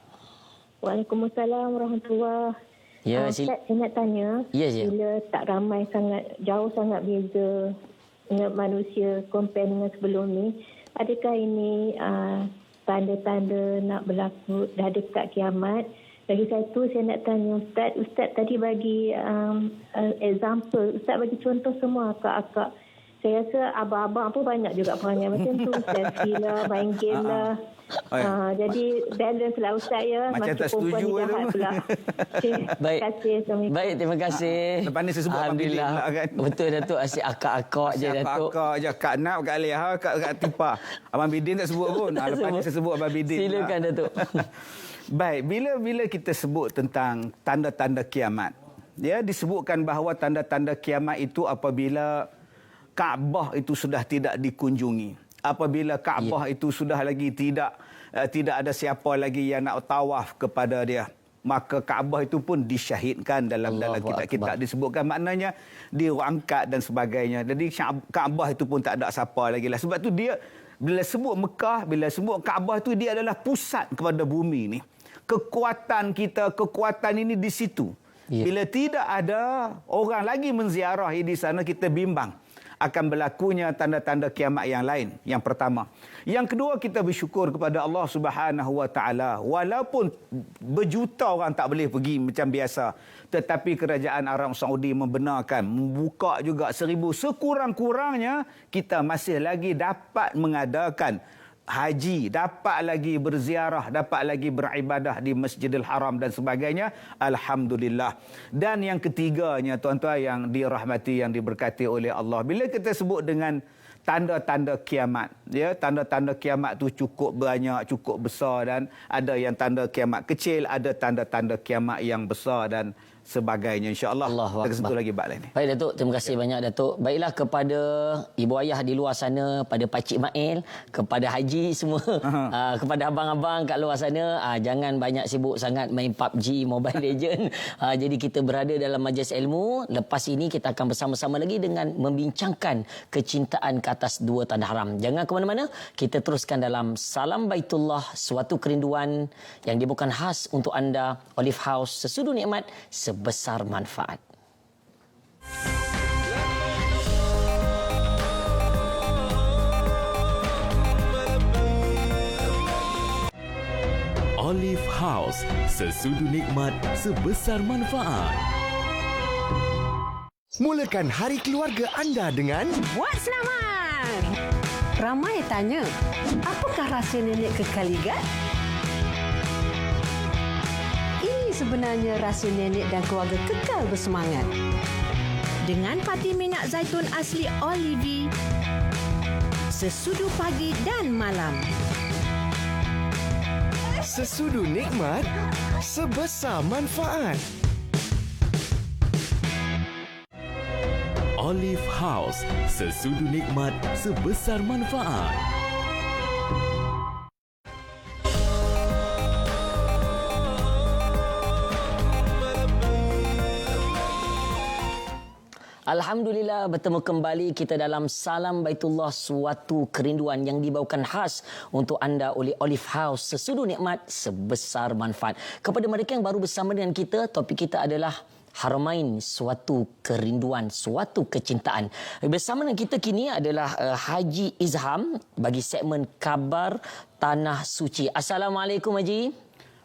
Waalaikumsalam warahmatullahi. Ya, Ustaz, saya nak tanya, bila tak ramai sangat, jauh sangat beza dengan manusia compare dengan sebelum ni, adakah ini tanda-tanda nak berlaku dah dekat kiamat? Lagi satu, saya nak tanya Ustaz tadi bagi example, Ustaz bagi contoh semua akak-akak saya rasa abang-abang pun banyak juga perangai macam tu. Selfie lah, main game lah. Jadi balance lah Ustaz ya. Macam tak setuju jahat pula. Baik. Terima kasih. Assalamualaikum. Baik, terima kasih. Lepas ni saya sebut Abang Bidin pula kan. Betul Datuk, asyik akak-akak je Datuk. Akak je, Kak Nap, Kak Leha, Kak Tipa. Abang Bidin tak sebut pun. Lepas ni saya sebut Abang Bidin. Silakan Datuk. Baik, bila kita sebut tentang tanda-tanda kiamat, ya, disebutkan bahawa tanda-tanda kiamat itu apabila Kaabah itu sudah tidak dikunjungi. Apabila Kaabah itu sudah lagi tidak ada siapa lagi yang nak tawaf kepada dia, maka Kaabah itu pun disyahidkan dalam kitab-kitab disebutkan, maknanya diangkat dan sebagainya. Jadi Kaabah itu pun tak ada siapa lagi lah. Sebab tu dia bila sebut Mekah, bila sebut Kaabah itu, dia adalah pusat kepada bumi ni. Kekuatan kita, kekuatan ini di situ. Bila tidak ada orang lagi menziarahi di sana, kita bimbang akan berlakunya tanda-tanda kiamat yang lain. Yang pertama. Yang kedua, kita bersyukur kepada Allah Subhanahu Wa Taala. Walaupun berjuta orang tak boleh pergi macam biasa, tetapi kerajaan Arab Saudi membenarkan, membuka juga 1000. Sekurang-kurangnya kita masih lagi dapat mengadakan haji, dapat lagi berziarah, dapat lagi beribadah di Masjidil Haram dan sebagainya. Alhamdulillah. Dan yang ketiganya, tuan-tuan yang dirahmati, yang diberkati oleh Allah, bila kita sebut dengan tanda-tanda kiamat, ya, tanda-tanda kiamat tu cukup banyak, cukup besar, dan ada yang tanda kiamat kecil, ada tanda-tanda kiamat yang besar dan sebagainya. InsyaAllah kita sentuh lagi bab lain ni. Baik Datuk, terima kasih banyak Datuk. Baiklah, kepada ibu ayah di luar sana, pada Pakcik Mail, kepada Haji semua, kepada abang-abang kat luar sana, jangan banyak sibuk sangat main PUBG, Mobile Legend. Jadi kita berada dalam majlis ilmu. Lepas ini kita akan bersama-sama lagi dengan membincangkan kecintaan ke atas dua tanda haram. Jangan ke mana-mana, kita teruskan dalam Salam Baitullah, suatu kerinduan yang dibuatkan khas untuk anda, Olive House, sesudu nikmat sebesar manfaat. Olive House, sesudu nikmat sebesar manfaat. Mulakan hari keluarga anda dengan Buat selamat! Ramai tanya, apakah rahsia nenek kekal ligat? Ini sebenarnya rahsia nenek dan keluarga kekal bersemangat. Dengan pati minyak zaitun asli Olive, sesudu pagi dan malam. Sesudu nikmat, sebesar manfaat. Olive House, sesudu nikmat sebesar manfaat. Alhamdulillah, bertemu kembali kita dalam Salam Baitullah, suatu kerinduan yang dibawakan khas untuk anda oleh Olive House, sesudu nikmat sebesar manfaat. Kepada mereka yang baru bersama dengan kita, topik kita adalah Haramain, suatu kerinduan, suatu kecintaan. Bersama dengan kita kini adalah Haji Izham bagi segmen Khabar Tanah Suci. Assalamualaikum Haji.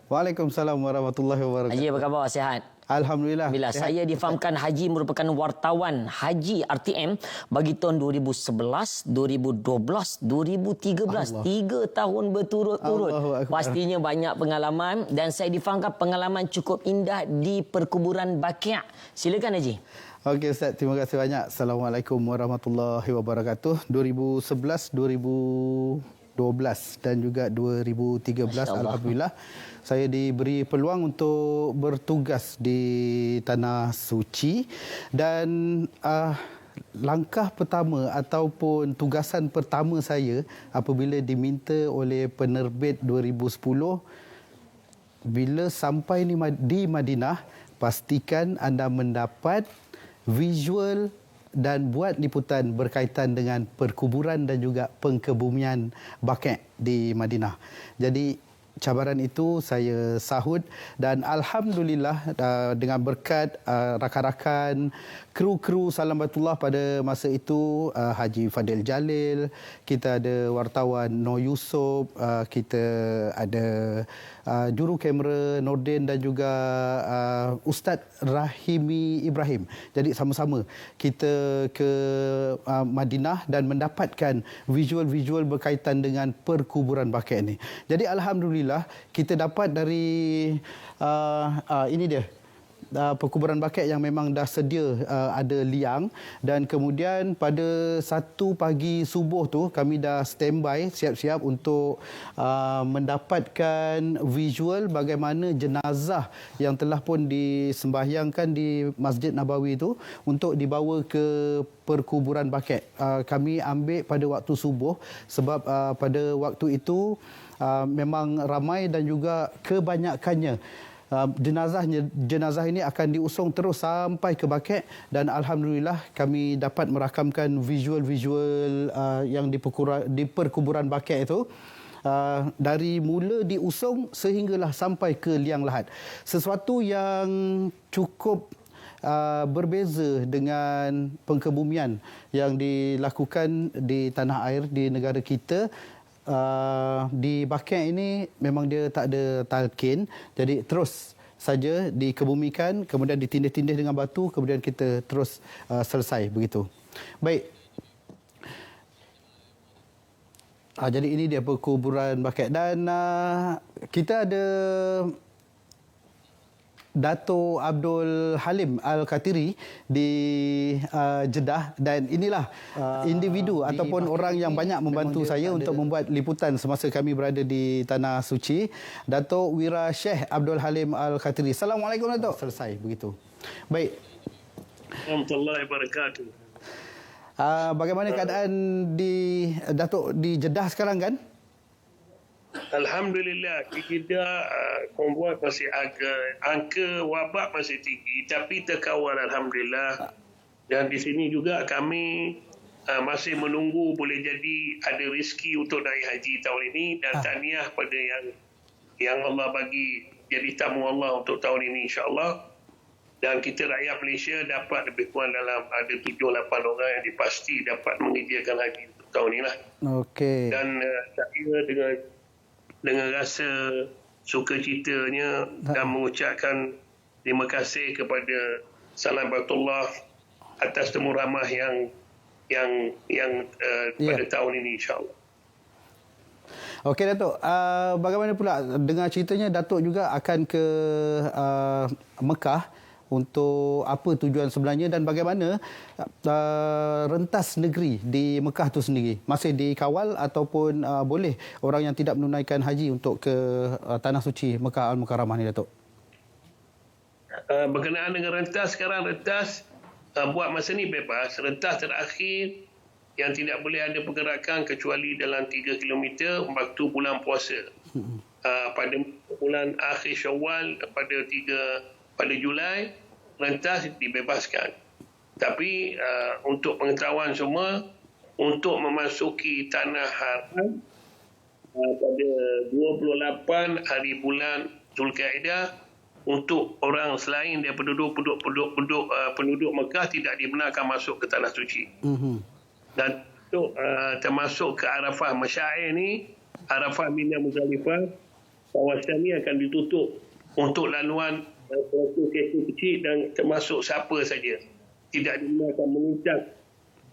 Waalaikumsalam warahmatullahi wabarakatuh. Haji, apa khabar? Sihat? Alhamdulillah. Bila saya difahamkan Haji merupakan wartawan Haji RTM bagi tahun 2011, 2012, 2013. 3 tahun berturut-turut. Pastinya banyak pengalaman dan saya difahamkan pengalaman cukup indah di perkuburan Baqi'. Silakan Haji. Okey Ustaz, terima kasih banyak. Assalamualaikum warahmatullahi wabarakatuh. 2011, 2012 dan juga 2013 alhamdulillah saya diberi peluang untuk bertugas di Tanah Suci, dan langkah pertama ataupun tugasan pertama saya apabila diminta oleh penerbit 2010, bila sampai di Madinah, pastikan anda mendapat visual dan buat liputan berkaitan dengan perkuburan dan juga pengkebumian Baqi' di Madinah. Jadi cabaran itu saya sahut, dan alhamdulillah dengan berkat rakan-rakan, kru-kru Salam Baitullah pada masa itu, Haji Fadil Jalil, kita ada wartawan Noh Yusof, kita ada juru kamera Nordin dan juga Ustaz Rahimi Ibrahim. Jadi sama-sama kita ke Madinah dan mendapatkan visual-visual berkaitan dengan perkuburan baqi' ini. Jadi alhamdulillah kita dapat dari ini dia perkuburan baqi' yang memang dah sedia ada liang, dan kemudian pada 1 pagi subuh tu kami dah standby siap-siap untuk mendapatkan visual bagaimana jenazah yang telah pun disembahyangkan di Masjid Nabawi itu untuk dibawa ke perkuburan baqi'. Kami ambil pada waktu subuh sebab pada waktu itu memang ramai dan juga kebanyakannya jenazah ini akan diusung terus sampai ke baqi', dan alhamdulillah kami dapat merakamkan visual-visual yang di perkuburan baqi' itu dari mula diusung sehinggalah sampai ke liang lahat. Sesuatu yang cukup berbeza dengan pengkebumian yang dilakukan di tanah air di negara kita. Di baqi' ini memang dia tak ada talqin, jadi terus saja dikebumikan, kemudian ditindih-tindih dengan batu, kemudian kita terus selesai begitu. Baik. Jadi ini dia perkuburan baqi', dan kita ada Dato' Abdul Halim Al-Katiri di Jeddah, dan inilah individu ataupun orang yang banyak membantu saya untuk membuat liputan semasa kami berada di Tanah Suci, Dato' Wira Sheikh Abdul Halim Al-Katiri. Assalamualaikum Dato'. Selesai begitu. Baik. Warahmatullahi wabarakatuh. Bagaimana keadaan di Dato' di Jeddah sekarang kan? Alhamdulillah, kita konvoi masih angka wabak masih tinggi, tapi terkawal alhamdulillah. Dan di sini juga kami masih menunggu boleh jadi ada rezeki untuk naik haji tahun ini, dan tahniah pada yang Allah bagi jadi tamu Allah untuk tahun ini insya-Allah. Dan kita rakyat Malaysia dapat lebih kurang dalam ada 7-8 orang yang dipasti dapat mengerjakan haji untuk tahun ini lah. Okey. Dan saya dengan rasa sukacitanya dan mengucapkan terima kasih kepada Salam Baitullah atas temu ramah yang pada tahun ini insya-Allah. Okey Datuk, bagaimana pula dengar ceritanya Datuk juga akan ke Mekah untuk apa tujuan sebenarnya, dan bagaimana rentas negeri di Mekah itu sendiri? Masih dikawal ataupun boleh orang yang tidak menunaikan haji untuk ke Tanah Suci Mekah Al-Mukarramah ni Datuk? Berkenaan dengan rentas, sekarang rentas buat masa ni bebas. Rentas terakhir yang tidak boleh ada pergerakan kecuali dalam 3 km waktu bulan puasa. Pada bulan akhir Syawal pada Julai, rentas dibebaskan. Tapi untuk pengetahuan semua, untuk memasuki Tanah Haram pada 28 hari bulan Zulkaidah, untuk orang selain daripada penduduk Mekah tidak dibenarkan masuk ke Tanah Suci. Dan untuk termasuk ke Arafah Masyair ni, Arafah Mina Muzdalifah, kawasan ni akan ditutup untuk laluan kereta kecil dan termasuk siapa saja. Tidak dibenarkan menginjak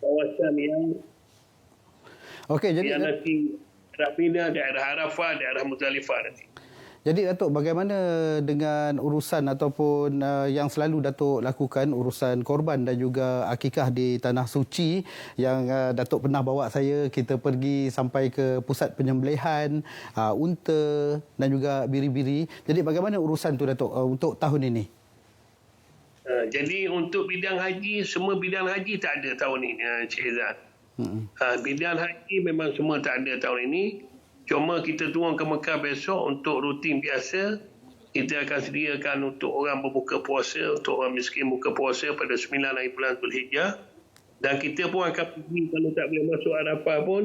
kawasan yang jadi nanti daerah Mina, daerah Arafah, daerah Muzdalifah nanti. Jadi Datuk, bagaimana dengan urusan ataupun yang selalu Datuk lakukan, urusan korban dan juga akikah di Tanah Suci yang Datuk pernah bawa saya, kita pergi sampai ke pusat penyembelihan unta dan juga biri-biri. Jadi bagaimana urusan tu Datuk untuk tahun ini? Jadi untuk bidang haji, semua bidang haji tak ada tahun ini, Cik Izzat. Bidang haji memang semua tak ada tahun ini. Cuma kita turun ke Mekah besok untuk rutin biasa. Kita akan sediakan untuk orang berbuka puasa, untuk orang miskin buka puasa pada 9 hari bulan Zulhijjah. Dan kita pun akan pergi, kalau tak boleh masuk Arafah pun,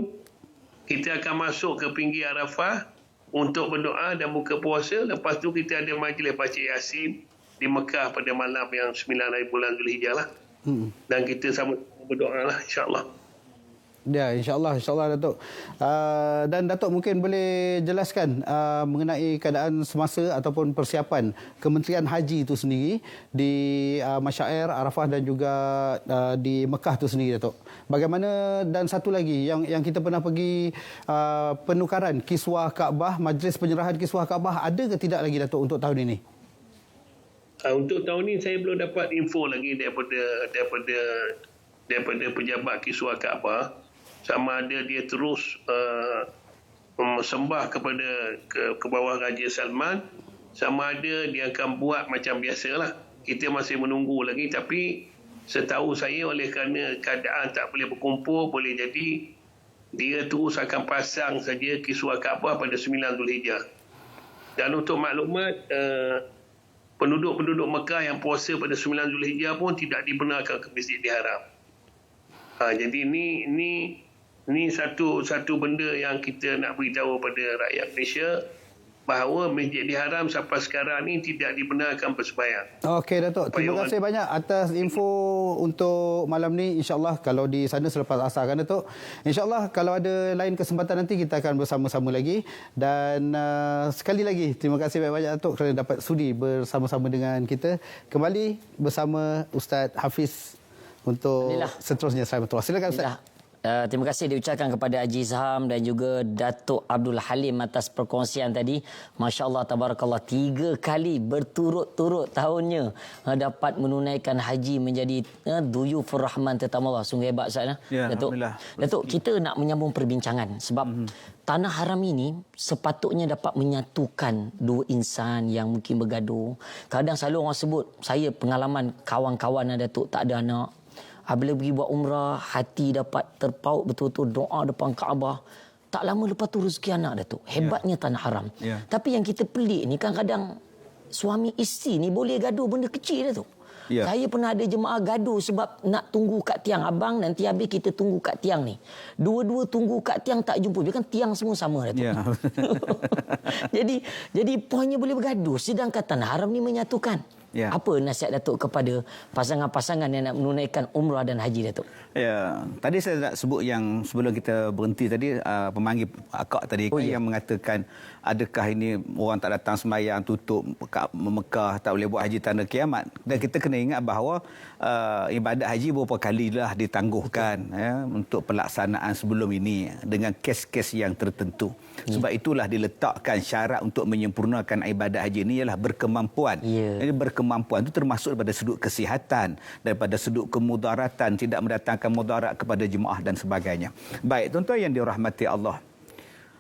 kita akan masuk ke pinggir Arafah untuk berdoa dan buka puasa. Lepas tu kita ada majlis baca Yasin di Mekah pada malam yang 9 hari bulan Zulhijjah lah. Dan kita sama berdoa lah, insyaAllah. Ya, insyaAllah Datuk. Dan Datuk mungkin boleh jelaskan mengenai keadaan semasa ataupun persiapan Kementerian Haji itu sendiri di Masyair, Arafah dan juga di Mekah itu sendiri, Datuk. Bagaimana, dan satu lagi yang kita pernah pergi penukaran kiswah Kaabah, majlis penyerahan kiswah Kaabah, ada ke tidak lagi, Datuk, untuk tahun ini? Untuk tahun ini saya belum dapat info lagi daripada pejabat kiswah Kaabah sama ada dia terus sembah ke bawah Raja Salman, sama ada dia akan buat macam biasalah. Kita masih menunggu lagi, tapi setahu saya oleh kerana keadaan tak boleh berkumpul, boleh jadi dia terus akan pasang saja kiswah Kaabah pada 9 Zulhijjah. Dan untuk maklumat, penduduk-penduduk Mekah yang puasa pada 9 Zulhijjah pun tidak dibenarkan ke Masjidil Haram. Jadi ini satu benda yang kita nak beritahu pada rakyat Malaysia, bahawa Masjidil Haram sampai sekarang ni tidak dibenarkan bersembahyang. Okey, Datuk. Terima kasih banyak atas info untuk malam ni. InsyaAllah kalau di sana selepas asar kan, Datuk. InsyaAllah kalau ada lain kesempatan nanti kita akan bersama-sama lagi. Dan sekali lagi terima kasih banyak-banyak, Datuk, kerana dapat sudi bersama-sama dengan kita. Kembali bersama Ustaz Hafiz untuk seterusnya. Silakan, Ustaz. Terima kasih diucapkan kepada Haji Izham dan juga Datuk Abdul Halim atas perkongsian tadi. Masya Allah, tabarakallah, 3 kali berturut-turut tahunnya dapat menunaikan haji menjadi Duyufur Rahman Tetamu Allah. Sungguh hebat, Ustaz. Ya, Datuk, kita nak menyambung perbincangan sebab Tanah Haram ini sepatutnya dapat menyatukan dua insan yang mungkin bergaduh. Kadang selalu orang sebut, saya pengalaman kawan-kawan Datuk tak ada anak, bila pergi buat umrah, hati dapat terpaut betul-betul, doa depan Kaabah. Tak lama lepas tu rezeki anak, Datuk. Hebatnya Tanah Haram. Tapi yang kita pelik ni, kadang-kadang suami isteri ni boleh gaduh benda kecil, Datuk. Saya pernah ada jemaah gaduh sebab nak tunggu kat tiang. Abang, nanti habis kita tunggu kat tiang ni. Dua-dua tunggu kat tiang tak jumpa. Dia kan tiang semua sama, Datuk. Jadi poinnya boleh bergaduh. Sedangkan Tanah Haram ni menyatukan. Apa nasihat Datuk kepada pasangan-pasangan yang nak menunaikan umrah dan haji, Datuk? Ya, tadi saya nak sebut yang sebelum kita berhenti tadi, pemanggil akak tadi yang mengatakan adakah ini orang tak datang sembahyang, tutup Mekah, tak boleh buat haji tanda kiamat. Dan kita kena ingat bahawa ibadat haji beberapa kalilah ditangguhkan untuk pelaksanaan sebelum ini dengan kes-kes yang tertentu. Sebab itulah diletakkan syarat untuk menyempurnakan ibadat haji ini ialah berkemampuan. Jadi berkemampuan itu termasuk daripada sudut kesihatan, daripada sudut kemudaratan, tidak mendatangkan mudarat kepada jemaah dan sebagainya. Baik, tuan-tuan yang dirahmati Allah.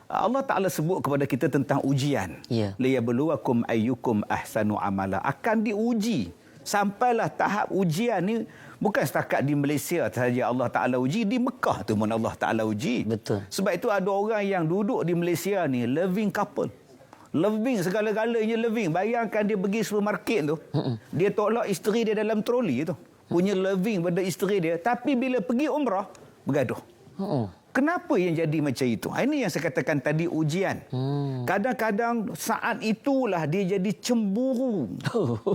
Allah Ta'ala sebut kepada kita tentang ujian. Liyabluwakum ayyukum ahsanu amala. Akan diuji. Sampailah tahap ujian ni bukan setakat di Malaysia sahaja Allah Ta'ala uji, di Mekah tu pun Allah Ta'ala uji. Betul. Sebab itu ada orang yang duduk di Malaysia ni loving couple. Loving, segala-galanya loving. Bayangkan dia pergi supermarket tu, dia tolak isteri dia dalam troli tu. Punya loving pada isteri dia, tapi bila pergi umrah bergaduh. Kenapa yang jadi macam itu? Ini yang saya katakan tadi, ujian. Kadang-kadang saat itulah dia jadi cemburu.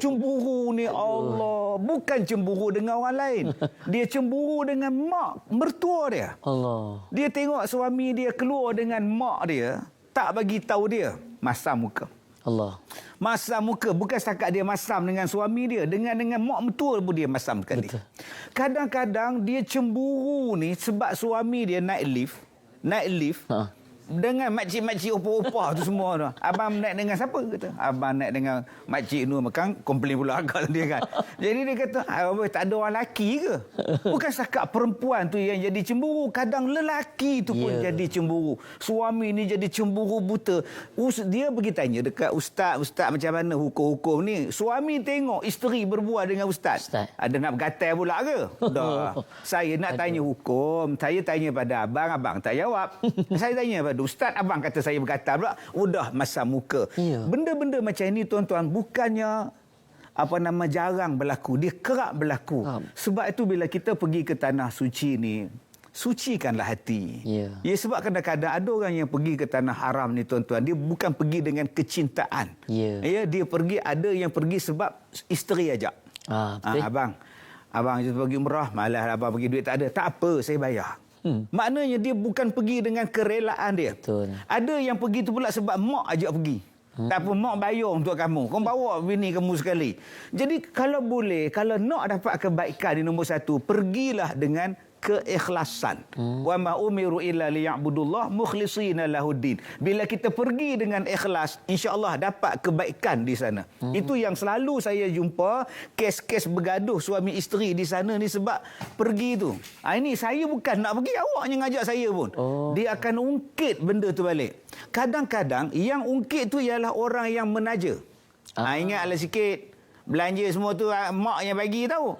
Cemburu ni Allah, bukan cemburu dengan orang lain. Dia cemburu dengan mak mertua dia. Allah. Dia tengok suami dia keluar dengan mak dia, tak bagi tahu dia, masam muka. Allah. Masam muka, bukan setakat dia masam dengan suami dia, dengan mak mertua pun dia masam sekali. Kadang-kadang dia cemburu ni sebab suami dia naik lift dengan makcik-makcik opah-opah tu semua tu. Abang naik dengan siapa? Kata. Abang naik dengan makcik Nur Mekang, komplain pula agak dia kan. Jadi dia kata, tak ada orang lelaki ke? Bukan setakat perempuan tu yang jadi cemburu, kadang lelaki tu pun jadi cemburu. Suami ni jadi cemburu buta. Dia pergi tanya dekat ustaz macam mana hukum-hukum ni. Suami tengok isteri berbual dengan ustaz. Ada nak bergatai pula ke? Dah. Saya nak tanya hukum, saya tanya pada abang tak jawab. Saya tanya pada ustaz, abang kata saya berkata pula, udah masam muka. Benda-benda macam ini, tuan-tuan, bukannya jarang berlaku, dia kerap berlaku. Sebab itu bila kita pergi ke tanah suci ni, sucikanlah hati. Ya, sebab kadang-kadang ada orang yang pergi ke tanah haram ni, tuan-tuan, dia bukan pergi dengan kecintaan. Dia pergi, ada yang pergi sebab isteri ajak. Abang, Abang just pergi umrah, malas abang pergi, duit tak ada. Tak apa, saya bayar. Maknanya dia bukan pergi dengan kerelaan dia. Betul. Ada yang pergi tu pula sebab mak ajak pergi. Tak apa, mak bayar untuk kamu. Kau bawa bini kamu sekali. Jadi kalau boleh, kalau nak dapat kebaikan di nombor satu, pergilah dengan keikhlasan. Wa ma umiru illa liya'budullah mukhlishina lahuddin. Bila kita pergi dengan ikhlas, insya-Allah dapat kebaikan di sana. Itu yang selalu saya jumpa kes-kes bergaduh suami isteri di sana ni sebab pergi tu. Ini saya bukan nak pergi, awaknya ngajak saya pun. Dia akan ungkit benda tu balik. Kadang-kadang yang ungkit tu ialah orang yang menaja. Ingatlah sikit. Belanja semua tu mak yang bagi tahu.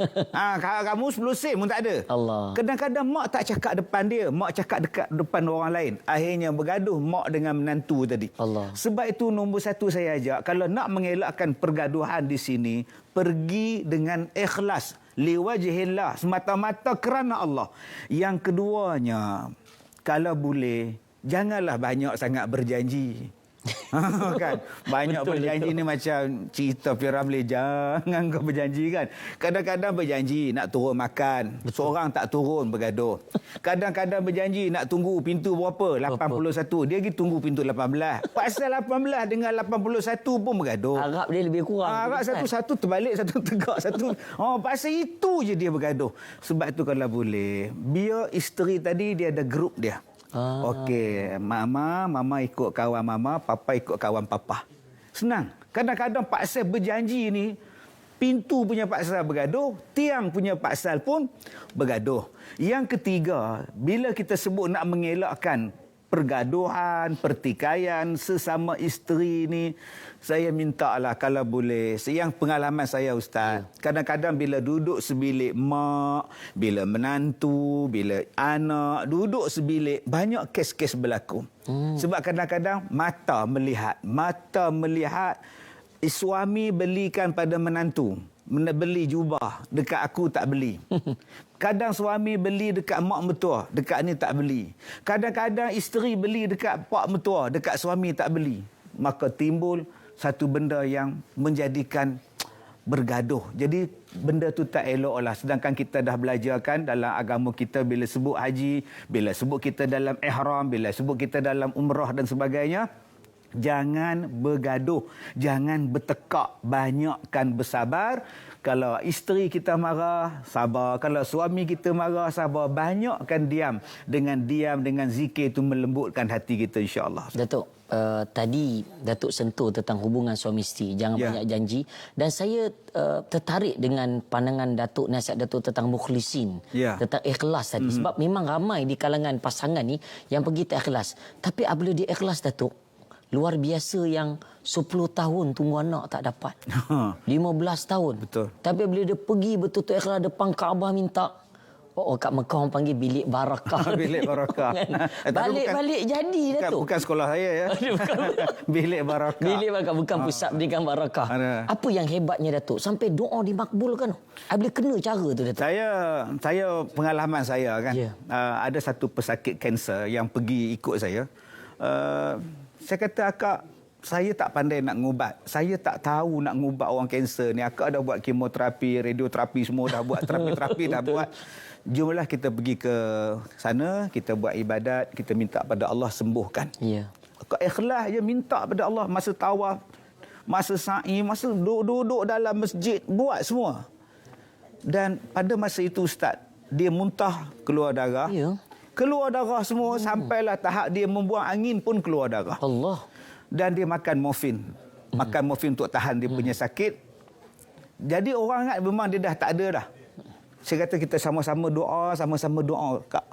Kamu 10 sen pun tak ada. Allah. Kadang-kadang mak tak cakap depan dia, mak cakap dekat depan orang lain. Akhirnya bergaduh mak dengan menantu tadi. Allah. Sebab itu nombor satu saya ajak, kalau nak mengelakkan pergaduhan di sini, pergi dengan ikhlas liwajhillah, semata-mata kerana Allah. Yang keduanya, kalau boleh janganlah banyak sangat berjanji. Kan banyak berjanji ni macam cerita P.Ramlee, jangan kau berjanji kan. Kadang-kadang berjanji nak turun makan, seorang tak turun bergaduh. Kadang-kadang berjanji nak tunggu pintu berapa, 81, dia pergi tunggu pintu 18. Pasal 18 dengan 81 pun bergaduh. Harap dia lebih kurang. Harap satu-satu terbalik, satu tegak, satu. Pasal itu je dia bergaduh. Sebab tu kalau boleh, biar isteri tadi dia ada grup dia. Okey, mama ikut kawan mama, papa ikut kawan papa. Senang. Kadang-kadang pasal berjanji ni, pintu punya pasal bergaduh, tiang punya pasal pun bergaduh. Yang ketiga, bila kita sebut nak mengelakkan pergaduhan, pertikaian sesama isteri ni, saya mintalah kalau boleh, yang pengalaman saya Ustaz, kadang-kadang bila duduk sebilik mak, bila menantu, bila anak duduk sebilik, banyak kes-kes berlaku. Sebab kadang-kadang mata melihat suami belikan pada menantu, beli jubah, dekat aku tak beli. Kadang suami beli dekat mak mertua, dekat ni tak beli. Kadang-kadang isteri beli dekat pak mertua, dekat suami tak beli. Maka timbul satu benda yang menjadikan bergaduh. Jadi benda tu tak elok lah. Sedangkan kita dah belajarkan dalam agama kita, bila sebut haji, bila sebut kita dalam ihram, bila sebut kita dalam umrah dan sebagainya, jangan bergaduh, jangan bertekak, banyakkan bersabar. Kalau isteri kita marah, sabar. Kalau suami kita marah, sabar. Banyakkan diam. Dengan zikir itu melembutkan hati kita, insya-Allah. Datuk, tadi Datuk sentuh tentang hubungan suami isteri, jangan banyak janji, dan saya tertarik dengan pandangan Datuk, nasihat Datuk tentang mukhlisin, tentang ikhlas tadi. Sebab memang ramai di kalangan pasangan ni yang pergi tak ikhlas. Tapi apabila dia ikhlas, Datuk, luar biasa yang 10 tahun tunggu anak tak dapat. 15 tahun. Betul. Tapi bila dia pergi betul-betul ikhlas depan Kaabah minta, kat Mekah orang panggil bilik barakah. Bilik barakah. Balik-balik jadi Datuk. Bukan sekolah saya ya. Bilik barakah. Bilik barakah, bukan pusat pendidikan barakah. Apa yang hebatnya Datuk sampai doa dimakbulkan? Bila kena cara tu Datuk? Saya pengalaman saya kan. Ada satu pesakit kanser yang pergi ikut saya. Saya kata, akak, saya tak pandai nak ngubat. Saya tak tahu nak ngubat orang kanser ni. Akak dah buat kemoterapi, radioterapi semua dah buat. Terapi-terapi dah buat. Jomlah kita pergi ke sana, kita buat ibadat, kita minta pada Allah sembuhkan. Akak ikhlas je minta pada Allah masa tawaf, masa sa'i, masa duduk dalam masjid, buat semua. Dan pada masa itu Ustaz, dia muntah, keluar darah. Keluar darah semua, sampailah tahap dia membuang angin pun keluar darah. Allah. Dan dia makan morfin. Makan morfin untuk tahan dia punya sakit. Jadi orang ingat memang dia dah tak ada dah. Saya kata kita sama-sama doa, Kak.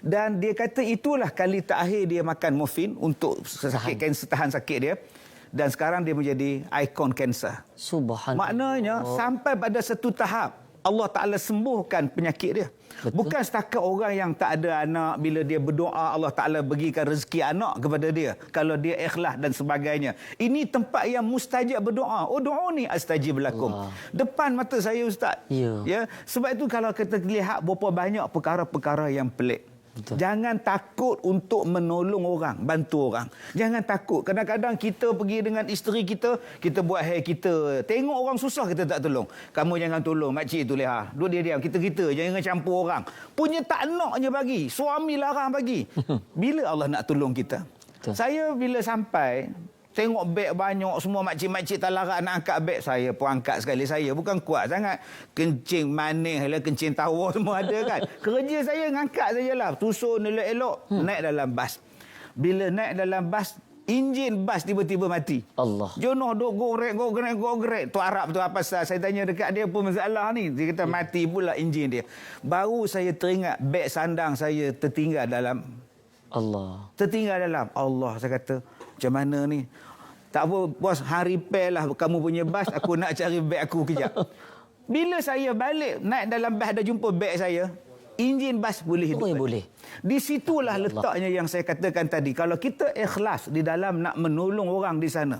Dan dia kata itulah kali terakhir dia makan morfin untuk sakit kanser, tahan sakit dia. Dan sekarang dia menjadi ikon kanser. Subhanallah. Maknanya sampai pada satu tahap Allah Ta'ala sembuhkan penyakit dia. Betul. Bukan setakat orang yang tak ada anak, bila dia berdoa Allah Ta'ala berikan rezeki anak kepada dia. Kalau dia ikhlas dan sebagainya. Ini tempat yang mustajab berdoa. Doa ni astajib lakum. Depan mata saya Ustaz. Ya. Sebab itu kalau kita lihat berapa banyak perkara-perkara yang pelik. Betul. Jangan takut untuk menolong orang, bantu orang. Jangan takut. Kadang-kadang kita pergi dengan isteri kita, kita buat hair kita. Tengok orang susah, kita tak tolong. Kamu jangan tolong, makcik tu leha. Duduk dia diam, kita jangan campur orang. Punya tak naknya bagi. Suami larang bagi. Bila Allah nak tolong kita? Betul. Saya bila sampai, tengok beg banyak, semua makcik-makcik tak larat nak angkat beg. Saya pun angkat sekali. Saya bukan kuat sangat. Kencing manis, kencing tawar semua ada kan. Kerja saya ngangkat sajalah. Tusun elok-elok. Naik dalam bas. Bila naik dalam bas, enjin bas tiba-tiba mati. Allah. Jonoh duk gogrek. Tu Arab tu apa pasal? Saya tanya dekat dia pun masalah ni. Dia kata mati pula enjin dia. Baru saya teringat beg sandang saya tertinggal dalam. Allah. Tertinggal dalam. Allah, saya kata, macam mana ni? Tak apa, bos, hari repair lah kamu punya bas, aku nak cari beg aku kejap. Bila saya balik, naik dalam bas, dah jumpa beg saya, enjin bas boleh hidup. Boleh. Di situlah letaknya yang saya katakan tadi. Kalau kita ikhlas di dalam nak menolong orang di sana,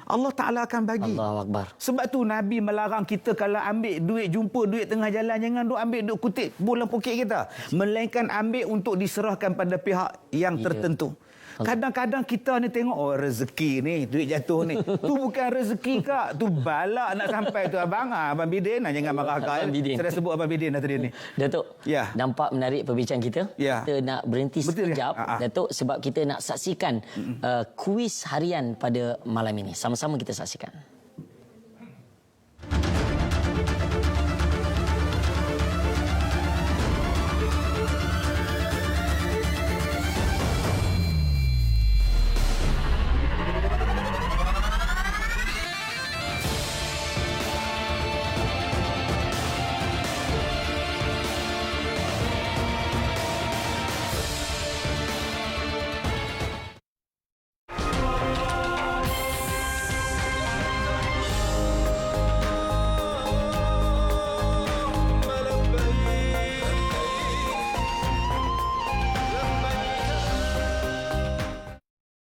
Allah Ta'ala akan bagi. Allahu Akbar. Sebab tu Nabi melarang kita kalau ambil duit, jumpa duit tengah jalan, jangan duk ambil duk kutip bola poket kita. Melainkan ambil untuk diserahkan pada pihak yang tertentu. Kadang-kadang kita ni tengok, oh rezeki ni, duit jatuh ni. Tu bukan rezeki kak, tu balak nak sampai tu abang. Abang Bidin lah, jangan marah kak. Saya dah sebut Abang Bidin lah tadi ni. Datuk, ya. Nampak menarik perbincangan kita. Ya. Kita nak berhenti sekejap, Datuk, sebab kita nak saksikan kuis harian pada malam ini. Sama-sama kita saksikan.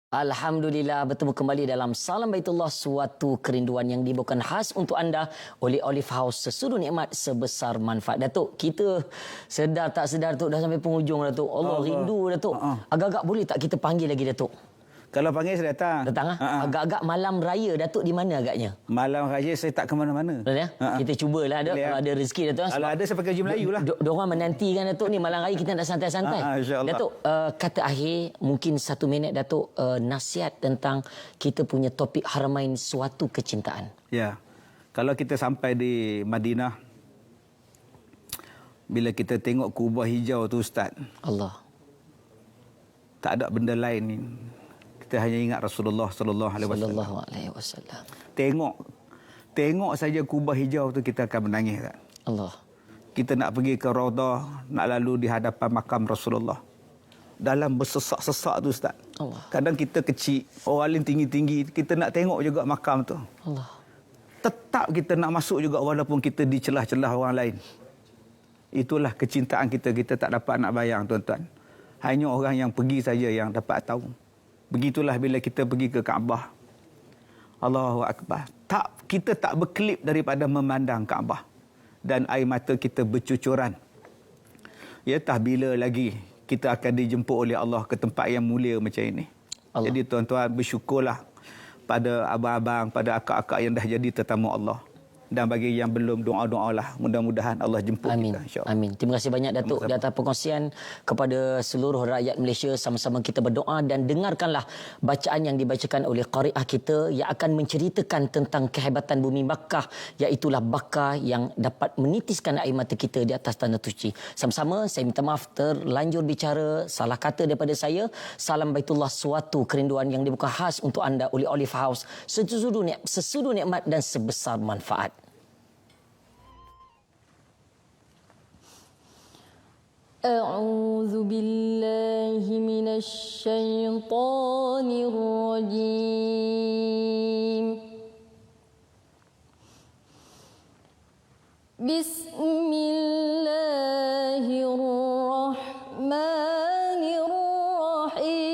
Alhamdulillah, bertemu kembali dalam Salam Baitullah, suatu kerinduan yang dibawakan khas untuk anda oleh Olive House, sesudu nikmat sebesar manfaat. Datuk, kita sedar tak sedar Datuk dah sampai penghujung Datuk. Allah rindu Datuk. Agak-agak boleh tak kita panggil lagi Datuk? Kalau panggil saya datang. Datang agak-agak malam raya Datuk di mana agaknya? Malam raya saya tak ke mana-mana. Ya? Kita cubalah Datuk kalau ada rezeki Datuk. Kalau ada saya pakai uji Melayu lah. Diorang menantikan Datuk ni malam raya kita nak santai-santai. Datuk, kata akhir mungkin 1 minit Datuk, nasihat tentang kita punya topik Haramain, suatu kecintaan. Ya. Kalau kita sampai di Madinah, bila kita tengok kubah hijau tu Ustaz. Allah. Tak ada benda lain ni. Kita hanya ingat Rasulullah sallallahu alaihi wasallam. Tengok saja kubah hijau tu kita akan menangis kan. Allah. Kita nak pergi ke Raudhah, nak lalu di hadapan makam Rasulullah. Dalam bersesak-sesak tu Ustaz. Allah. Kadang kita kecil, orang lain tinggi-tinggi, kita nak tengok juga makam tu. Allah. Tetap kita nak masuk juga walaupun kita di celah-celah orang lain. Itulah kecintaan kita tak dapat nak bayang tuan-tuan. Hanya orang yang pergi saja yang dapat tahu. Begitulah bila kita pergi ke Kaabah. Allahu Akbar. Kita tak berkelip daripada memandang Kaabah. Dan air mata kita bercucuran. Ya, tak bila lagi kita akan dijemput oleh Allah ke tempat yang mulia macam ini. Allah. Jadi tuan-tuan bersyukurlah pada abang-abang, pada akak-akak yang dah jadi tetamu Allah. Dan bagi yang belum, doa-doalah. Mudah-mudahan Allah jemput kita, insyaAllah. Amin. Terima kasih banyak Datuk di atas perkongsian kepada seluruh rakyat Malaysia. Sama-sama kita berdoa dan dengarkanlah bacaan yang dibacakan oleh qari'ah kita yang akan menceritakan tentang kehebatan bumi Makkah, iaitulah Makkah yang dapat menitiskan air mata kita di atas tanah suci. Sama-sama saya minta maaf terlanjur bicara, salah kata daripada saya. Salam Baitullah, suatu kerinduan yang dibuka khas untuk anda oleh Olive House, sesudu nikmat dan sebesar manfaat. أعوذ بالله من الشيطان الرجيم بسم الله الرحمن الرحيم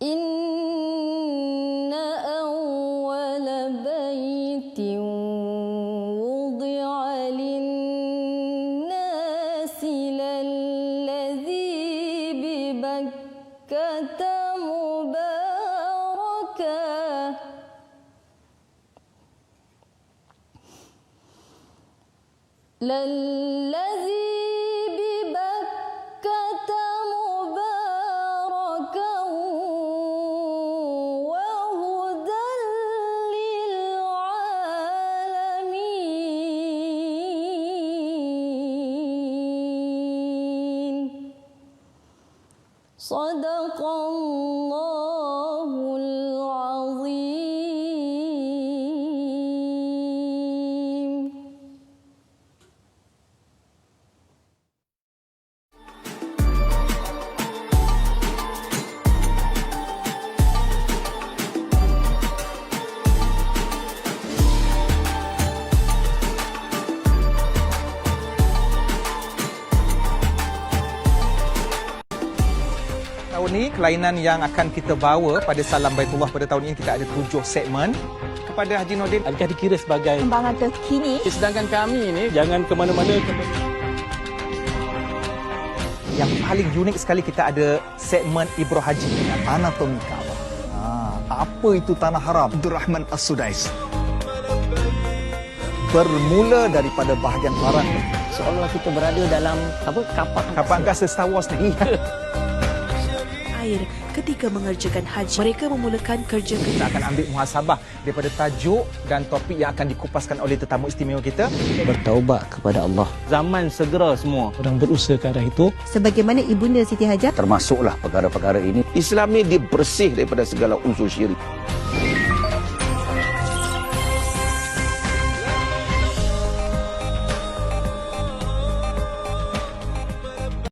إن للذي ببكة مباركا وهدى للعالمين صدق الله العظيم. Tahun ini kelainan yang akan kita bawa pada Salam Baitullah pada tahun ini, kita ada 7 segmen. Kepada Haji Nordin, adakah dikira sebagai kembangan terkini? Sedangkan kami ini jangan ke mana-mana. Yang paling unik sekali, kita ada segmen Ibrah Haji. Anatomi Kaabah. Apa itu tanah haram? Abdul Rahman As-Sudais. Bermula daripada bahagian barat. Seolah kita berada dalam kapal angkasa Star Wars ni. Ketika mengerjakan haji, mereka memulakan kerja kita akan ambil muhasabah daripada tajuk dan topik yang akan dikupaskan oleh tetamu istimewa kita. Bertaubat kepada Allah. Zaman segera semua orang berusaha ke arah itu. Sebagaimana Ibunda Siti Hajar, termasuklah perkara-perkara ini. Islam ni dia bersih daripada segala unsur syirik.